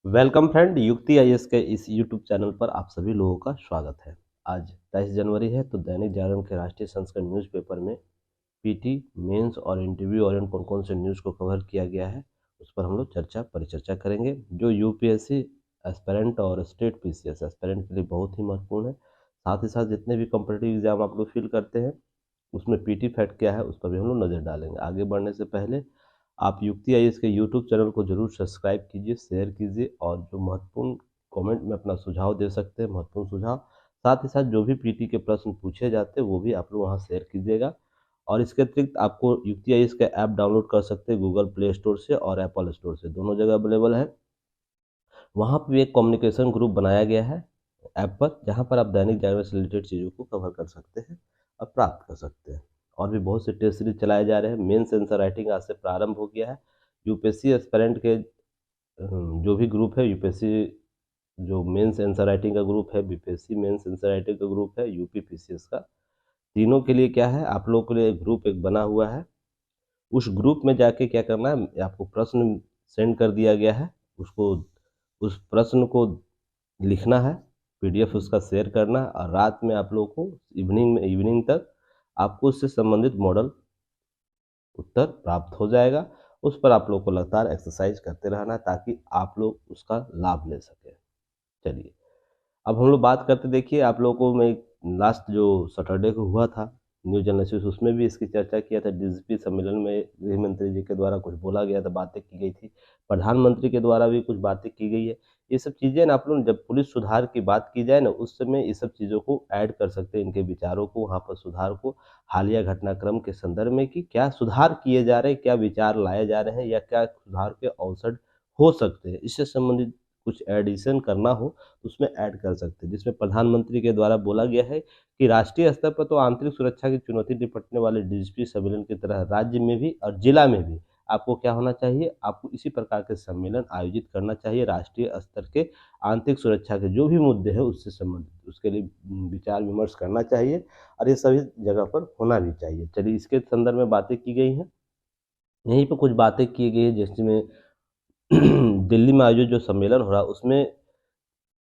Welcome friend, युक्ति IAS के इस यूट्यूब चैनल पर आप सभी लोगों का स्वागत है। आज 23 जनवरी है तो दैनिक जागरण के राष्ट्रीय संस्करण न्यूज़पेपर में पीटी, मेंस और इंटरव्यू और कौन कौन से न्यूज़ को कवर किया गया है उस पर हम लोग परिचर्चा करेंगे। जो यूपीएससी एस्पिरेंट और स्टेट पीसीएस एस्पिरेंट के लिए बहुत ही महत्वपूर्ण है। साथ ही साथ जितने भी कॉम्पिटिटिव एग्जाम आप लोग फिल करते हैं उसमें पीटी फैक्ट क्या है उस पर भी हम लोग नज़र डालेंगे। आगे बढ़ने से पहले आप युक्ति आईएएस के यूट्यूब चैनल को जरूर सब्सक्राइब कीजिए, शेयर कीजिए और जो महत्वपूर्ण कमेंट में अपना सुझाव दे सकते हैं, महत्वपूर्ण सुझाव, साथ ही साथ जो भी पीटी के प्रश्न पूछे जाते हैं वो भी आप लोग वहाँ शेयर कीजिएगा। और इसके अतिरिक्त आपको युक्ति आईएएस का ऐप डाउनलोड कर सकते हैं गूगल प्ले स्टोर से और एप्पल स्टोर से, दोनों जगह अवेलेबल है। वहाँ पर भी एक कम्युनिकेशन ग्रुप बनाया गया है ऐप पर, जहाँ पर आप दैनिक जागरण से रिलेटेड चीज़ों को कवर कर सकते हैं और प्राप्त कर सकते हैं। और भी बहुत से टेस्ट सीरीज चलाए जा रहे हैं। मेंस आंसर राइटिंग आज से प्रारंभ हो गया है। यूपीएससी एस्पिरेंट के जो भी ग्रुप है, यूपीएससी जो मेंस आंसर राइटिंग का ग्रुप है, बीपीएससी मेंस आंसर राइटिंग का ग्रुप है, यूपी पीसीएस का, तीनों के लिए क्या है, आप लोगों के लिए ग्रुप एक बना हुआ है। उस ग्रुप में जाके क्या करना है, आपको प्रश्न सेंड कर दिया गया है, उसको उस प्रश्न को लिखना है, पीडीएफ उसका शेयर करना है और रात में आप लोगों को इवनिंग तक आपको उससे संबंधित मॉडल उत्तर प्राप्त हो जाएगा। उस पर आप लोग को लगातार एक्सरसाइज करते रहना है ताकि आप लोग उसका लाभ ले सकें। चलिए अब हम लोग बात करते, देखिए आप लोगों को मैं लास्ट जो सैटरडे को हुआ था न्यूज एनालिसिस, उसमें भी इसकी चर्चा किया था। डीजीपी सम्मेलन में गृह मंत्री जी के द्वारा कुछ बोला गया था, बातें की गई थी, प्रधानमंत्री के द्वारा भी कुछ बातें की गई है। ये सब चीज़ें ना आप लोग, जब पुलिस सुधार की बात की जाए ना उस समय ये सब चीज़ों को ऐड कर सकते हैं, इनके विचारों को, वहाँ पर सुधार को, हालिया घटनाक्रम के संदर्भ में कि क्या सुधार किए जा रहे हैं, क्या विचार लाए जा रहे हैं या क्या सुधार के अवसर हो सकते हैं, इससे संबंधित कुछ एडिशन करना हो तो उसमें ऐड कर सकते हैं। जिसमें प्रधानमंत्री के द्वारा बोला गया है कि राष्ट्रीय स्तर पर तो आंतरिक सुरक्षा की चुनौती निपटने वाले डीजीपी सम्मेलन की तरह राज्य में भी और जिला में भी आपको क्या होना चाहिए, आपको इसी प्रकार के सम्मेलन आयोजित करना चाहिए। राष्ट्रीय स्तर के आंतरिक सुरक्षा के जो भी मुद्दे हैं उससे संबंधित, उसके लिए विचार विमर्श करना चाहिए और ये सभी जगह पर होना भी चाहिए। चलिए इसके संदर्भ में बातें की गई हैं, यहीं पर कुछ बातें की गई है जिसमें दिल्ली में आयोजित जो सम्मेलन हो रहा है उसमें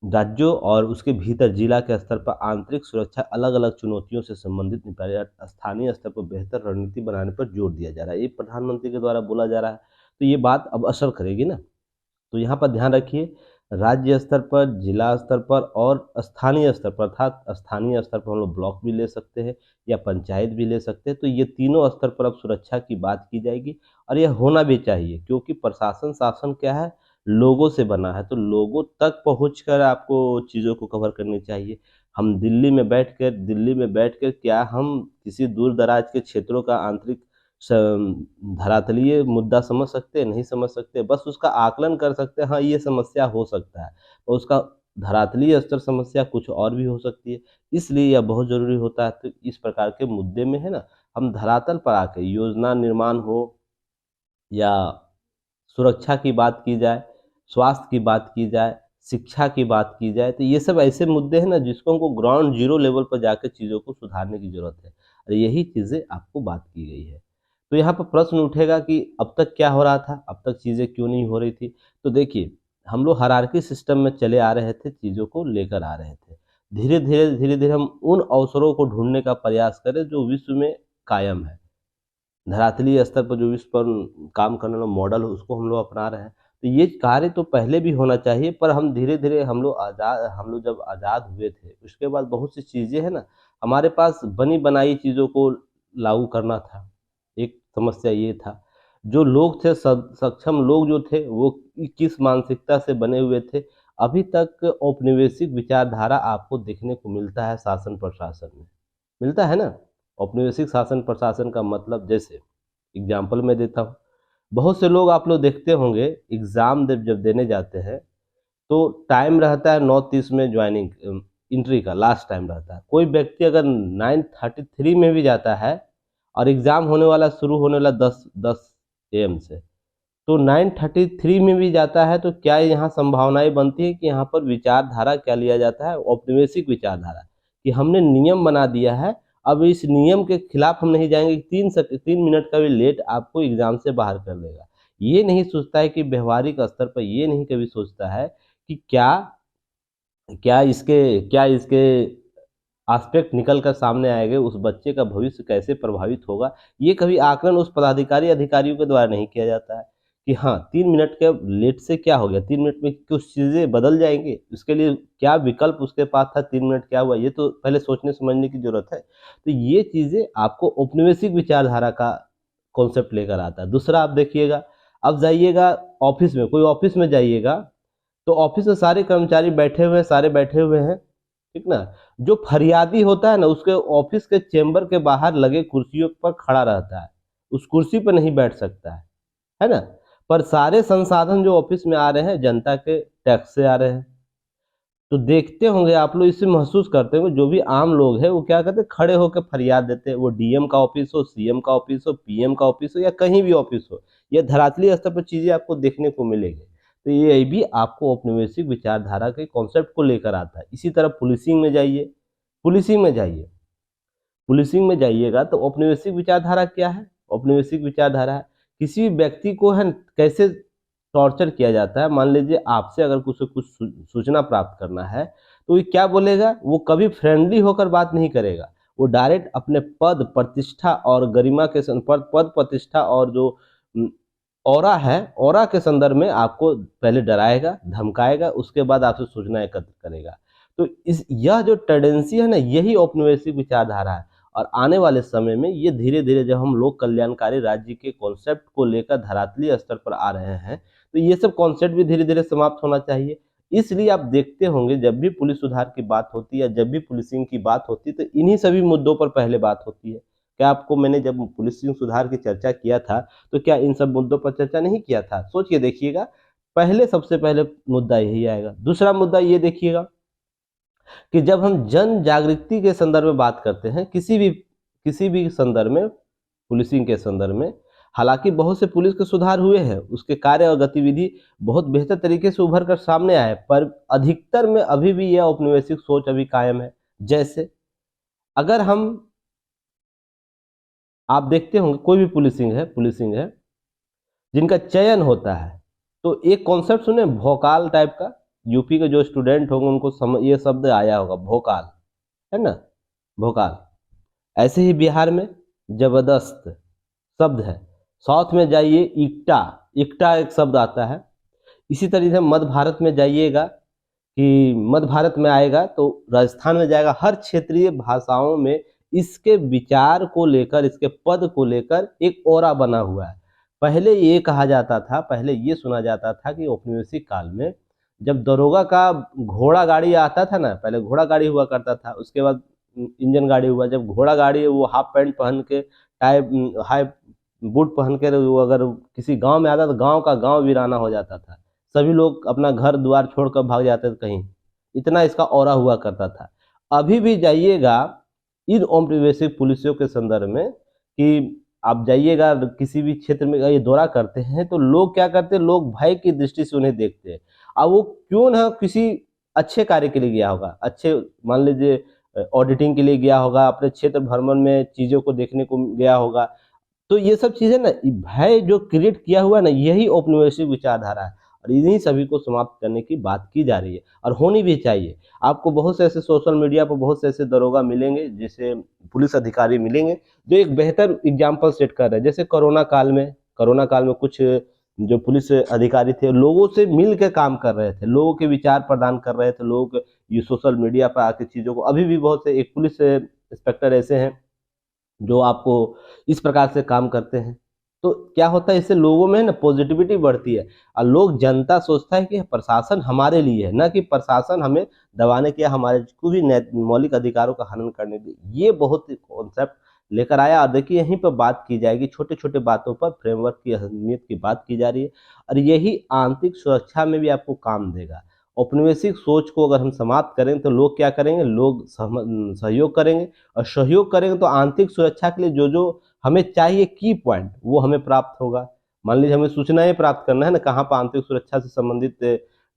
राज्यों और उसके भीतर जिला के स्तर पर आंतरिक सुरक्षा अलग अलग चुनौतियों से संबंधित निपटाया, स्थानीय स्तर पर बेहतर रणनीति बनाने पर जोर दिया जा रहा है। ये प्रधानमंत्री के द्वारा बोला जा रहा है तो ये बात अब असर करेगी ना। तो यहाँ पर ध्यान रखिए, राज्य स्तर पर, जिला स्तर पर और स्थानीय स्तर पर, अर्थात स्थानीय स्तर पर हम लोग ब्लॉक भी ले सकते हैं या पंचायत भी ले सकते हैं। तो ये तीनों स्तर पर अब सुरक्षा की बात की जाएगी और यह होना भी चाहिए, क्योंकि प्रशासन शासन क्या है, लोगों से बना है, तो लोगों तक पहुंचकर आपको चीज़ों को कवर करनी चाहिए। हम दिल्ली में बैठकर क्या हम किसी दूर दराज के क्षेत्रों का आंतरिक धरातलीय मुद्दा समझ सकते हैं? नहीं समझ सकते। बस उसका आकलन कर सकते हैं, हाँ ये समस्या हो सकता है, और उसका धरातलीय स्तर समस्या कुछ और भी हो सकती है। इसलिए यह बहुत ज़रूरी होता है। तो इस प्रकार के मुद्दे में है ना, हम धरातल पर आके योजना निर्माण हो या सुरक्षा की बात की जाए, स्वास्थ्य की बात की जाए, शिक्षा की बात की जाए, तो ये सब ऐसे मुद्दे हैं ना जिसको हमको ग्राउंड ज़ीरो लेवल पर जाकर चीज़ों को सुधारने की ज़रूरत है और यही चीज़ें आपको बात की गई है। तो यहाँ पर प्रश्न उठेगा कि अब तक क्या हो रहा था, अब तक चीज़ें क्यों नहीं हो रही थी? तो देखिए, हम लोग हायरार्की सिस्टम में चले आ रहे थे, चीज़ों को लेकर आ रहे थे। धीरे-धीरे हम उन अवसरों को ढूँढने का प्रयास करें जो विश्व में कायम है। धरातलीय स्तर पर जो विश्व पर काम करने वाला मॉडल है उसको हम लोग अपना रहे हैं। तो ये कार्य तो पहले भी होना चाहिए, पर हम धीरे-धीरे हम लोग जब आज़ाद हुए थे उसके बाद बहुत सी चीज़ें हैं ना हमारे पास बनी-बनाई चीज़ों को लागू करना था। एक समस्या ये था। जो लोग थे सक्षम लोग जो थे वो किस मानसिकता से बने हुए थे। अभी तक औपनिवेशिक विचारधारा आपको देखने को मिलता है शासन प्रशासन में। मिलता है ना? औपनिवेशिक शासन प्रशासन का मतलब, जैसे एग्जाम्पल मैं देता हूँ, बहुत से लोग आप लोग देखते होंगे एग्ज़ाम जब देने जाते हैं तो टाइम रहता है 9:30 में ज्वाइनिंग एंट्री का लास्ट टाइम रहता है। कोई व्यक्ति अगर 9:33 में भी जाता है और एग्ज़ाम शुरू होने वाला 10 एएम से, तो 9:33 में भी जाता है तो क्या यहाँ संभावनाएँ बनती है कि यहाँ पर विचारधारा क्या लिया जाता है, औपनिवेशिक विचारधारा, कि हमने नियम बना दिया है, अब इस नियम के खिलाफ हम नहीं जाएँगे, 3 मिनट का भी लेट आपको एग्ज़ाम से बाहर कर देगा। ये नहीं सोचता है कि व्यवहारिक स्तर पर ये नहीं कभी सोचता है कि क्या क्या इसके एस्पेक्ट निकल कर सामने आएंगे, उस बच्चे का भविष्य कैसे प्रभावित होगा। ये कभी आकलन उस पदाधिकारी अधिकारियों के द्वारा नहीं किया जाता है कि हाँ 3 मिनट के लेट से क्या हो गया, 3 मिनट में कुछ चीज़ें बदल जाएंगे, उसके लिए क्या विकल्प उसके पास था, 3 मिनट क्या हुआ, ये तो पहले सोचने समझने की जरूरत है। तो ये चीज़ें आपको औपनिवेशिक विचारधारा का कॉन्सेप्ट लेकर आता है। दूसरा आप देखिएगा, अब जाइएगा ऑफिस में, कोई ऑफिस में जाइएगा तो ऑफिस में सारे कर्मचारी बैठे हुए हैं, सारे बैठे हुए हैं, ठीक ना। जो फरियादी होता है ना, उसके ऑफिस के चेंबर के बाहर लगे कुर्सियों पर खड़ा रहता है, उस कुर्सी पर नहीं बैठ सकता है ना। पर सारे संसाधन जो ऑफिस में आ रहे हैं जनता के टैक्स से आ रहे हैं। तो देखते होंगे आप लोग, इससे महसूस करते होंगे, जो भी आम लोग हैं वो क्या करते हैं, खड़े होकर फरियाद देते हैं। वो डीएम का ऑफिस हो, सीएम का ऑफिस हो, पीएम का ऑफिस हो, या कहीं भी ऑफिस हो, ये धरातलीय स्तर पर चीजें आपको देखने को मिलेगी। तो ये भी आपको औपनिवेशिक विचारधारा के कॉन्सेप्ट को लेकर आता है। इसी तरह पुलिसिंग में जाइए, पुलिसिंग में जाइए, पुलिसिंग में जाइएगा तो औपनिवेशिक विचारधारा क्या है। औपनिवेशिक विचारधारा है किसी भी व्यक्ति को है कैसे टॉर्चर किया जाता है। मान लीजिए आपसे अगर कुछ सूचना प्राप्त करना है तो ये क्या बोलेगा, वो कभी फ्रेंडली होकर बात नहीं करेगा, वो डायरेक्ट अपने पद प्रतिष्ठा और गरिमा के पद प्रतिष्ठा और जो ऑरा है, ऑरा के संदर्भ में आपको पहले डराएगा, धमकाएगा, उसके बाद आपसे सूचना एकत्र करेगा। तो इस यह जो टेंडेंसी है ना, यही औपनिवेशिक विचारधारा है। और आने वाले समय में ये धीरे धीरे जब हम लोक कल्याणकारी राज्य के कॉन्सेप्ट को लेकर धरातलीय स्तर पर आ रहे हैं तो ये सब कॉन्सेप्ट भी धीरे धीरे समाप्त होना चाहिए। इसलिए आप देखते होंगे जब भी पुलिस सुधार की बात होती है या जब भी पुलिसिंग की बात होती है तो इन्हीं सभी मुद्दों पर पहले बात होती है। क्या आपको मैंने जब पुलिसिंग सुधार की चर्चा किया था तो क्या इन सब मुद्दों पर चर्चा नहीं किया था? सोच के देखिएगा, पहले सबसे पहले मुद्दा यही आएगा। दूसरा मुद्दा ये देखिएगा कि जब हम जन जागृति के संदर्भ में बात करते हैं, किसी भी संदर्भ में, पुलिसिंग के संदर्भ में, हालांकि बहुत से पुलिस के सुधार हुए हैं, उसके कार्य और गतिविधि बहुत बेहतर तरीके से उभर कर सामने आए, पर अधिकतर में अभी भी यह औपनिवेशिक सोच अभी कायम है। जैसे अगर हम, आप देखते होंगे कोई भी पुलिसिंग है जिनका चयन होता है तो एक कॉन्सेप्ट सुने भोकाल टाइप का। यूपी के जो स्टूडेंट होंगे उनको ये शब्द आया होगा, भोकाल, है ना, भोकाल। ऐसे ही बिहार में जबरदस्त शब्द है। साउथ में जाइए इक्टा, इक्टा एक शब्द आता है। इसी तरीके से मध्य भारत में जाइएगा कि मध्य भारत में आएगा तो राजस्थान में जाएगा। हर क्षेत्रीय भाषाओं में इसके विचार को लेकर, इसके पद को लेकर एक ओरा बना हुआ है। पहले ये कहा जाता था, पहले ये सुना जाता था कि औपनिवेशिक काल में जब दरोगा का घोड़ा गाड़ी आता था ना, पहले घोड़ा गाड़ी हुआ करता था, उसके बाद इंजन गाड़ी हुआ। जब घोड़ा गाड़ी वो हाफ पैंट पहन के, टाई, हाई बूट पहन के वो अगर किसी गांव में आता तो गांव का गांव वीराना हो जाता था, सभी लोग अपना घर द्वार छोड़कर भाग जाते थे कहीं, इतना इसका ऑरा हुआ करता था। अभी भी जाइएगा इन औपनिवेशिक पुलिसियों के संदर्भ में कि आप जाइएगा किसी भी क्षेत्र में ये दौरा करते हैं तो लोग क्या करते हैं, लोग भय की दृष्टि से उन्हें देखते हैं। अब वो क्यों ना किसी अच्छे कार्य के लिए गया होगा, अच्छे मान लीजिए ऑडिटिंग के लिए गया होगा, अपने क्षेत्र भ्रमण में चीजों को देखने को गया होगा। तो ये सब चीजें ना, भय जो क्रिएट किया हुआ है ना, यही औपनिवेशिक विचारधारा है और इन्हीं सभी को समाप्त करने की बात की जा रही है और होनी भी चाहिए। आपको बहुत से ऐसे सोशल मीडिया पर बहुत से ऐसे दरोगा मिलेंगे, जैसे पुलिस अधिकारी मिलेंगे जो एक बेहतर एग्जाम्पल सेट कर रहे हैं। जैसे कोरोना काल में कुछ जो पुलिस अधिकारी थे लोगों से मिल के काम कर रहे थे, लोगों के विचार प्रदान कर रहे थे, लोग ये सोशल मीडिया पर आके चीजों को, अभी भी बहुत से एक पुलिस इंस्पेक्टर ऐसे हैं जो आपको इस प्रकार से काम करते हैं। तो क्या होता है, इससे लोगों में ना पॉजिटिविटी बढ़ती है और लोग, जनता सोचता है कि प्रशासन हमारे लिए है, ना कि प्रशासन हमें दबाने के या हमारे को भी मौलिक अधिकारों का हनन करने के। ये बहुत कॉन्सेप्ट लेकर आया और देखिए यहीं पर बात की जाएगी, छोटे छोटे बातों पर फ्रेमवर्क की अहमियत की बात की जा रही है और यही आंतरिक सुरक्षा में भी आपको काम देगा। औपनिवेशिक सोच को अगर हम समाप्त करें तो लोग क्या करेंगे, लोग सहयोग करेंगे और सहयोग करेंगे तो आंतरिक सुरक्षा के लिए जो जो हमें चाहिए की पॉइंट वो हमें प्राप्त होगा। मान लीजिए हमें सूचनाएं प्राप्त करना है ना, कहाँ पर आंतरिक सुरक्षा से संबंधित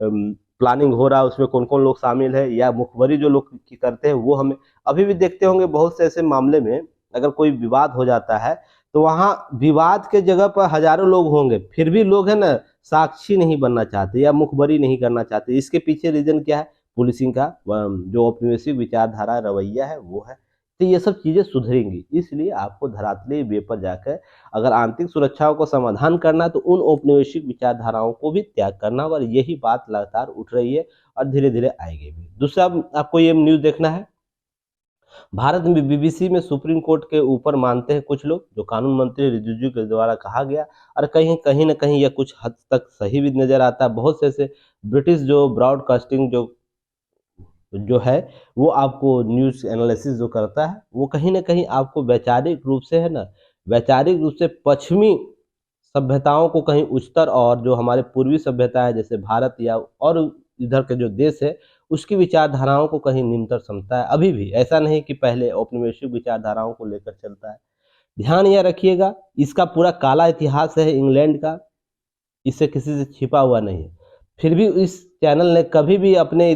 प्लानिंग हो रहा है, उसमें कौन कौन लोग शामिल है, या मुखबरी जो लोग करते हैं वो हमें, अभी भी देखते होंगे बहुत से ऐसे मामले में अगर कोई विवाद हो जाता है तो वहां विवाद के जगह पर हजारों लोग होंगे, फिर भी लोग है ना साक्षी नहीं बनना चाहते या मुखबरी नहीं करना चाहते। इसके पीछे रीजन क्या है? पुलिसिंग का जो औपनिवेशिक विचारधारा रवैया है वो है। तो ये सब चीजें सुधरेंगी, इसलिए आपको धरातलीय वे पर जाकर अगर आंतरिक सुरक्षाओं को समाधान करना तो उन औपनिवेशिक विचारधाराओं को भी त्याग करना होगा। और यही बात लगातार उठ रही है और धीरे धीरे आएगी भी। दूसरा आपको ये न्यूज देखना है, भारत में बीबीसी में सुप्रीम कोर्ट के ऊपर मानते हैं कुछ लोग, जो कानून मंत्री रिजिजू के द्वारा कहा गया। और कहीं कहीं ना कहीं यह कुछ हद तक सही भी नजर आता है। बहुत से ऐसे ब्रिटिश जो ब्रॉडकास्टिंग जो जो है वो आपको न्यूज़ एनालिसिस जो करता है वो कहीं ना कहीं आपको वैचारिक रूप से है ना, वैचारिक रूप से पश्चिमी सभ्यताओं को कहीं उच्चतर और जो हमारे पूर्वी सभ्यता है जैसे भारत या और इधर के जो देश है उसकी विचारधाराओं को कहीं निम्नतर समझता है। अभी भी ऐसा नहीं कि पहले औपनिवेशिक विचारधाराओं को लेकर चलता है। ध्यान यह रखिएगा, इसका पूरा काला इतिहास है इंग्लैंड का, इससे किसी से छिपा हुआ नहीं है। फिर भी इस चैनल ने कभी भी अपने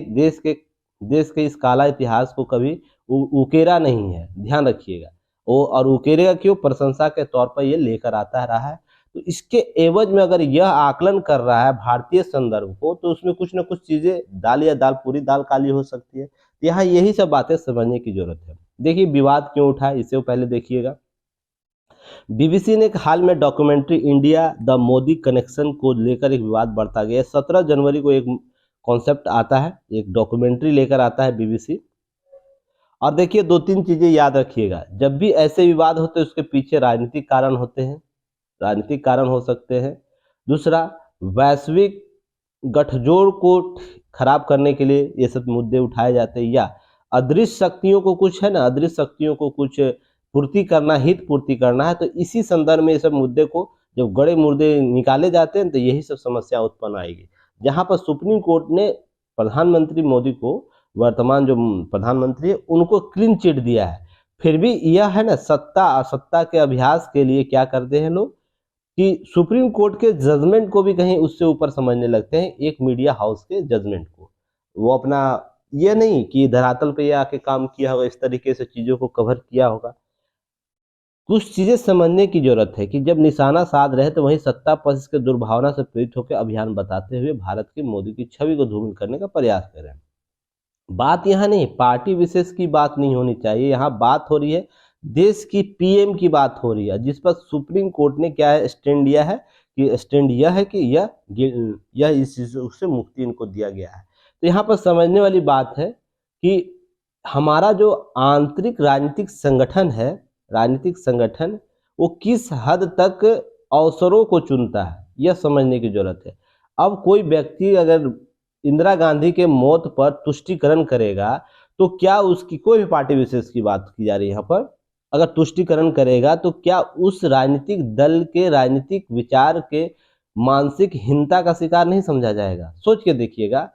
देश के इस काला इतिहास को कभी उकेरा नहीं है, ध्यान रखिएगा। वो और उकेरेगा क्यों? प्रशंसा के तौर पर ये लेकर आता रहा है। तो इसके एवज में अगर यह आकलन कर रहा है भारतीय संदर्भ को तो उसमें कुछ ना कुछ चीजें दाल या दाल पूरी दाल काली हो सकती है। यहाँ यही सब बातें समझने की जरूरत है। देखिए विवाद क्यों उठा है इसे पहले देखिएगा। बीबीसी ने एक हाल में documentary India the Modi connection को लेकर एक विवाद बढ़ता गया। 17 जनवरी को एक कॉन्सेप्ट आता है, एक डॉक्यूमेंट्री लेकर आता है बीबीसी। और देखिए दो तीन चीजें याद रखिएगा, जब भी ऐसे विवाद होते हैं उसके पीछे राजनीतिक कारण होते हैं, राजनीतिक कारण हो सकते हैं। दूसरा, वैश्विक गठजोड़ को खराब करने के लिए ये सब मुद्दे उठाए जाते हैं, या अदृश्य शक्तियों को कुछ है ना, अदृश्य शक्तियों को कुछ पूर्ति करना, हित पूर्ति करना है। तो इसी संदर्भ में ये सब मुद्दे को जब गड़े मुर्दे निकाले जाते हैं तो यही सब समस्या उत्पन्न आएगी। जहां पर सुप्रीम कोर्ट ने प्रधानमंत्री मोदी को, वर्तमान जो प्रधानमंत्री है उनको क्लीन चिट दिया है, फिर भी यह है ना सत्ता के अभ्यास के लिए क्या करते हैं लोग कि सुप्रीम कोर्ट के जजमेंट को भी कहीं उससे ऊपर समझने लगते हैं, एक मीडिया हाउस के जजमेंट को। वो अपना ये नहीं कि धरातल पे आके काम किया होगा, इस तरीके से चीजों को कवर किया होगा। कुछ चीजें समझने की जरूरत है कि जब निशाना साध रहे तो वहीं सत्ता पक्ष के दुर्भावना से प्रेरित होकर अभियान बताते हुए भारत के मोदी की छवि को धूमिल करने का प्रयास कर रहे हैं। बात यहाँ नहीं पार्टी विशेष की बात नहीं होनी चाहिए, यहाँ बात हो रही है देश की पीएम की बात हो रही है, जिस पर सुप्रीम कोर्ट ने क्या है स्टैंड लिया है कि स्टैंड यह है कि यह इस से मुक्ति इनको दिया गया है। तो यहाँ पर समझने वाली बात है कि हमारा जो आंतरिक राजनीतिक संगठन वो किस हद तक अवसरों को चुनता है, यह समझने की जरूरत है। अब कोई व्यक्ति अगर इंदिरा गांधी के मौत पर तुष्टिकरण करेगा तो क्या उसकी, कोई भी पार्टी विशेष की बात की जा रही है यहाँ पर, अगर तुष्टिकरण करेगा तो क्या उस राजनीतिक दल के राजनीतिक विचार के मानसिक हीनता का शिकार नहीं समझा जाएगा? सोच के देखिएगा,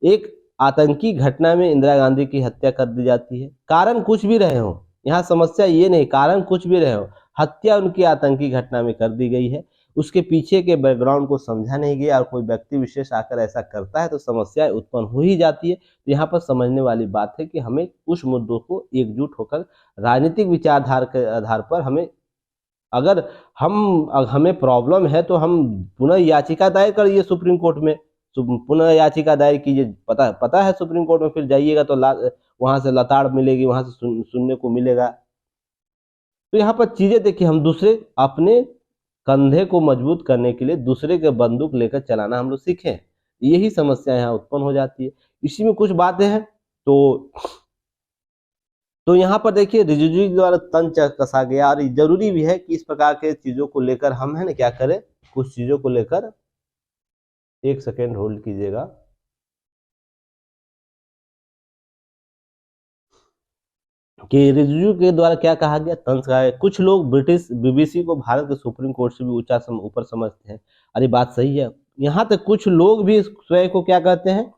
एक आतंकी घटना में इंदिरा गांधी की हत्या कर दी जाती है, कारण कुछ भी रहे हो, यहाँ समस्या ये नहीं, कारण कुछ भी रहे हो, हत्या उनकी आतंकी घटना में कर दी गई है, उसके पीछे के बैकग्राउंड को समझा नहीं गया और कोई व्यक्ति विशेष आकर ऐसा करता है तो समस्याएं उत्पन्न हो ही जाती है। तो यहाँ पर समझने वाली बात है कि हमें उस मुद्दों को एकजुट होकर राजनीतिक विचारधारा के आधार पर अगर हमें प्रॉब्लम है तो हम पुनः याचिका दायर करिए सुप्रीम कोर्ट में, पुनः याचिका दायर कीजिए। पता है सुप्रीम कोर्ट में फिर जाइएगा तो वहां से लताड़ मिलेगी, वहां से सुनने को मिलेगा। तो यहाँ पर चीजें देखिए, हम दूसरे अपने कंधे को मजबूत करने के लिए दूसरे के बंदूक लेकर चलाना हम लोग सीखें, यही समस्या यहाँ उत्पन्न हो जाती है। इसी में कुछ बातें हैं तो यहाँ पर देखिए रिजिजू द्वारा तंज कसा गया, और जरूरी भी है कि इस प्रकार के चीजों को लेकर हम है ना क्या करें, कुछ चीजों को लेकर, एक सेकेंड होल्ड कीजिएगा। कि रिजिजू के द्वारा क्या कहा गया, तंज कहा गया। कुछ लोग ब्रिटिश बीबीसी को भारत के सुप्रीम कोर्ट से भी ऊपर समझते हैं। अरे बात सही है, यहाँ तक कुछ लोग भी स्वयं को क्या कहते हैं,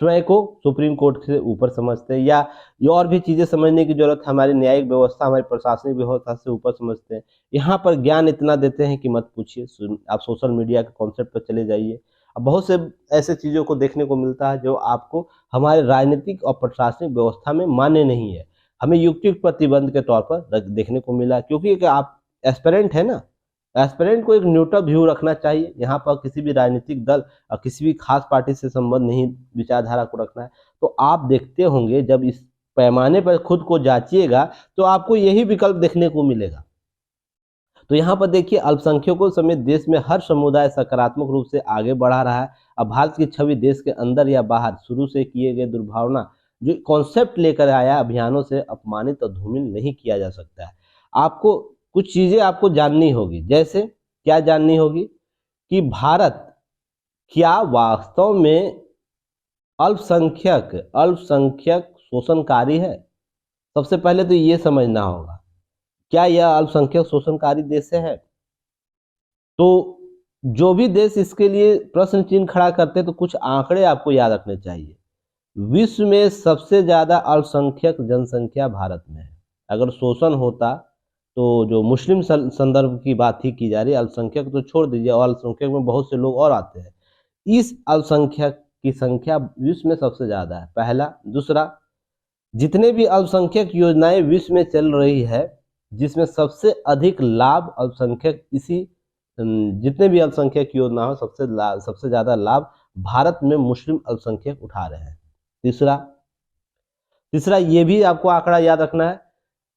स्वयं को सुप्रीम कोर्ट से ऊपर समझते हैं, या ये और भी चीजें समझने की जरूरत है, हमारी न्यायिक व्यवस्था, हमारी प्रशासनिक व्यवस्था से ऊपर समझते हैं। यहाँ पर ज्ञान इतना देते हैं कि मत पूछिए। आप सोशल मीडिया के कॉन्सेप्ट पर चले जाइए, अब बहुत से ऐसे चीजों को देखने को मिलता है जो आपको हमारे राजनीतिक और प्रशासनिक व्यवस्था में मान्य नहीं है, हमें युक्ति प्रतिबंध के तौर पर देखने को मिला। क्योंकि आप एस्पिरेंट है ना, एस्पिरेंट को एक न्यूट्रल व्यू रखना चाहिए। यहाँ पर किसी भी राजनीतिक दल और किसी भी खास पार्टी से संबंध नहीं, विचारधारा को रखना है। तो आप देखते होंगे जब इस पैमाने पर खुद को जांचिएगा तो आपको यही विकल्प देखने को मिलेगा। तो यहाँ पर देखिए अल्पसंख्यकों समेत देश में हर समुदाय सकारात्मक रूप से आगे बढ़ा रहा है। अब भारत की छवि देश के अंदर या बाहर शुरू से किए गए दुर्भावना जो कॉन्सेप्ट लेकर आया अभियानों से अपमानित और धूमिल नहीं किया जा सकता है। आपको कुछ चीजें आपको जाननी होगी, जैसे क्या जाननी होगी कि भारत क्या वास्तव में अल्पसंख्यक अल्पसंख्यक शोषणकारी है। सबसे पहले तो ये समझना होगा, क्या यह अल्पसंख्यक शोषणकारी देश है। तो जो भी देश इसके लिए प्रश्न चिन्ह खड़ा करते हैं तो कुछ आंकड़े आपको याद रखने चाहिए। विश्व में सबसे ज्यादा अल्पसंख्यक जनसंख्या भारत में है। अगर शोषण होता तो जो मुस्लिम संदर्भ की बात ही की जा रही है, अल्पसंख्यक तो छोड़ दीजिए, और अल्पसंख्यक में बहुत से लोग और आते हैं। इस अल्पसंख्यक की संख्या विश्व में सबसे ज्यादा है, पहला। दूसरा, जितने भी अल्पसंख्यक योजनाएं विश्व में चल रही है, जिसमें सबसे अधिक लाभ अल्पसंख्यक जितने भी अल्पसंख्यक योजना हो सबसे ज्यादा लाभ भारत में मुस्लिम अल्पसंख्यक उठा रहे हैं। तीसरा ये भी आपको आंकड़ा याद रखना है,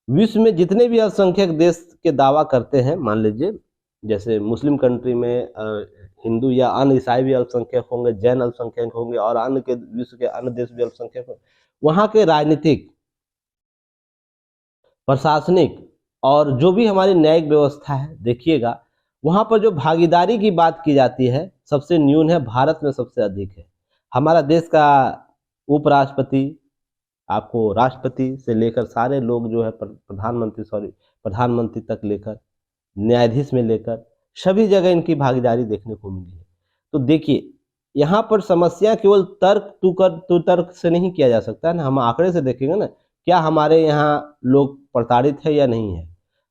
विश्व में जितने भी अल्पसंख्यक देश के दावा करते हैं, मान लीजिए जैसे मुस्लिम कंट्री में हिंदू या अन्य ईसाई भी अल्पसंख्यक होंगे, जैन अल्पसंख्यक होंगे और अन्य के विश्व के अन्य देश भी अल्पसंख्यक होंगे। वहां के राजनीतिक, प्रशासनिक और जो भी हमारी न्यायिक व्यवस्था है, देखिएगा वहां पर जो भागीदारी की बात की जाती है सबसे न्यून है, भारत में सबसे अधिक है। हमारा देश का उपराष्ट्रपति, आपको राष्ट्रपति से लेकर सारे लोग जो है प्रधानमंत्री तक लेकर न्यायाधीश में लेकर सभी जगह इनकी भागीदारी देखने को मिली है। तो देखिए यहाँ पर समस्या केवल तर्क से नहीं किया जा सकता है ना, हम आंकड़े से देखेंगे ना, क्या हमारे यहाँ लोग प्रताड़ित है या नहीं है।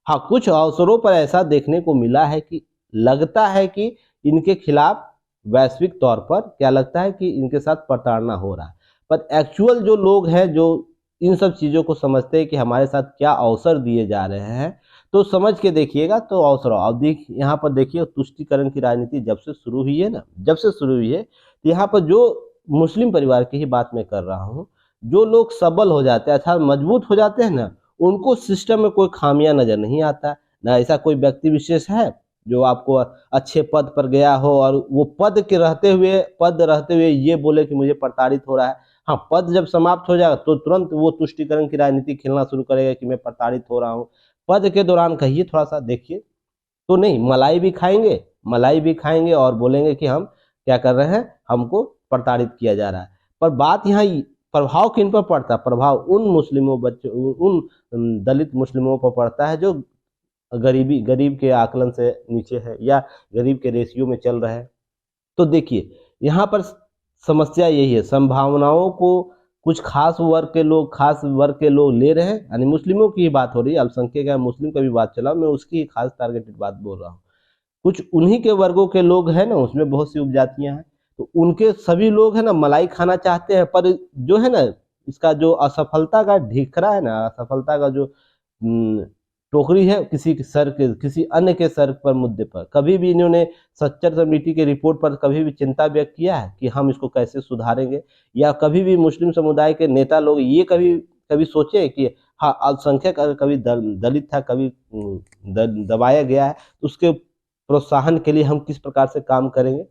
हाँ, कुछ अवसरों पर ऐसा देखने को मिला है कि लगता है कि इनके खिलाफ वैश्विक तौर पर क्या लगता है कि इनके साथ प्रताड़ना हो रहा है, पर एक्चुअल जो लोग हैं जो इन सब चीज़ों को समझते हैं कि हमारे साथ क्या अवसर दिए जा रहे हैं, तो समझ के देखिएगा तो अवसर। अब यहाँ पर देखिए तुष्टीकरण की राजनीति जब से शुरू हुई है ना, जब से शुरू हुई है, तो यहाँ पर जो मुस्लिम परिवार की ही बात मैं कर रहा हूँ, जो लोग सबल हो जाते हैं, अच्छा मजबूत हो जाते हैं ना, उनको सिस्टम में कोई खामियां नजर नहीं आता ना। ऐसा कोई व्यक्ति विशेष है जो आपको अच्छे पद पर गया हो और वो पद रहते हुए ये बोले कि मुझे प्रताड़ित हो रहा है। हाँ, पद जब समाप्त हो जाएगा तो तुरंत वो तुष्टीकरण की राजनीति खेलना शुरू करेगा कि मैं प्रताड़ित हो रहा हूँ। पद के दौरान कहिए थोड़ा सा देखिए तो नहीं, मलाई भी खाएंगे और बोलेंगे कि हम क्या कर रहे हैं, हमको प्रताड़ित किया जा रहा है। पर बात यहाँ प्रभाव किन पर पड़ता है, प्रभाव उन दलित मुस्लिमों पर पड़ता है जो गरीब के आकलन से नीचे है या गरीब के रेशियो में चल रहा है। तो देखिए यहाँ पर समस्या यही है, संभावनाओं को कुछ खास वर्ग के लोग ले रहे हैं, यानी मुस्लिमों की ही बात हो रही है, अल्पसंख्यक या मुस्लिम का भी बात चला, मैं उसकी खास टारगेटेड बात बोल रहा हूँ। कुछ उन्हीं के वर्गों के लोग हैं ना, उसमें बहुत सी उपजातियां हैं, तो उनके सभी लोग है ना मलाई खाना चाहते हैं, पर जो है ना इसका जो असफलता का ढिकरा है ना, असफलता का जो टोकरी है किसी अन्य के सर पर, मुद्दे पर कभी भी इन्होंने सच्चर कमेटी के रिपोर्ट पर कभी भी चिंता व्यक्त किया है कि हम इसको कैसे सुधारेंगे, या कभी भी मुस्लिम समुदाय के नेता लोग ये कभी सोचे कि हाँ अल्पसंख्यक अगर कभी दलित था, कभी दबाया गया है, तो उसके प्रोत्साहन के लिए हम किस प्रकार से काम करेंगे।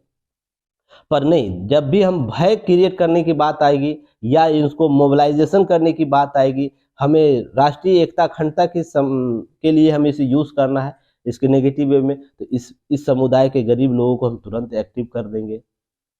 पर नहीं, जब भी हम भय क्रिएट करने की बात आएगी या इसको मोबिलाइजेशन करने की बात आएगी, हमें राष्ट्रीय एकता अखंडता के लिए हमें इसे यूज करना है इसके नेगेटिव वे में, तो इस समुदाय के गरीब लोगों को हम तुरंत एक्टिव कर देंगे,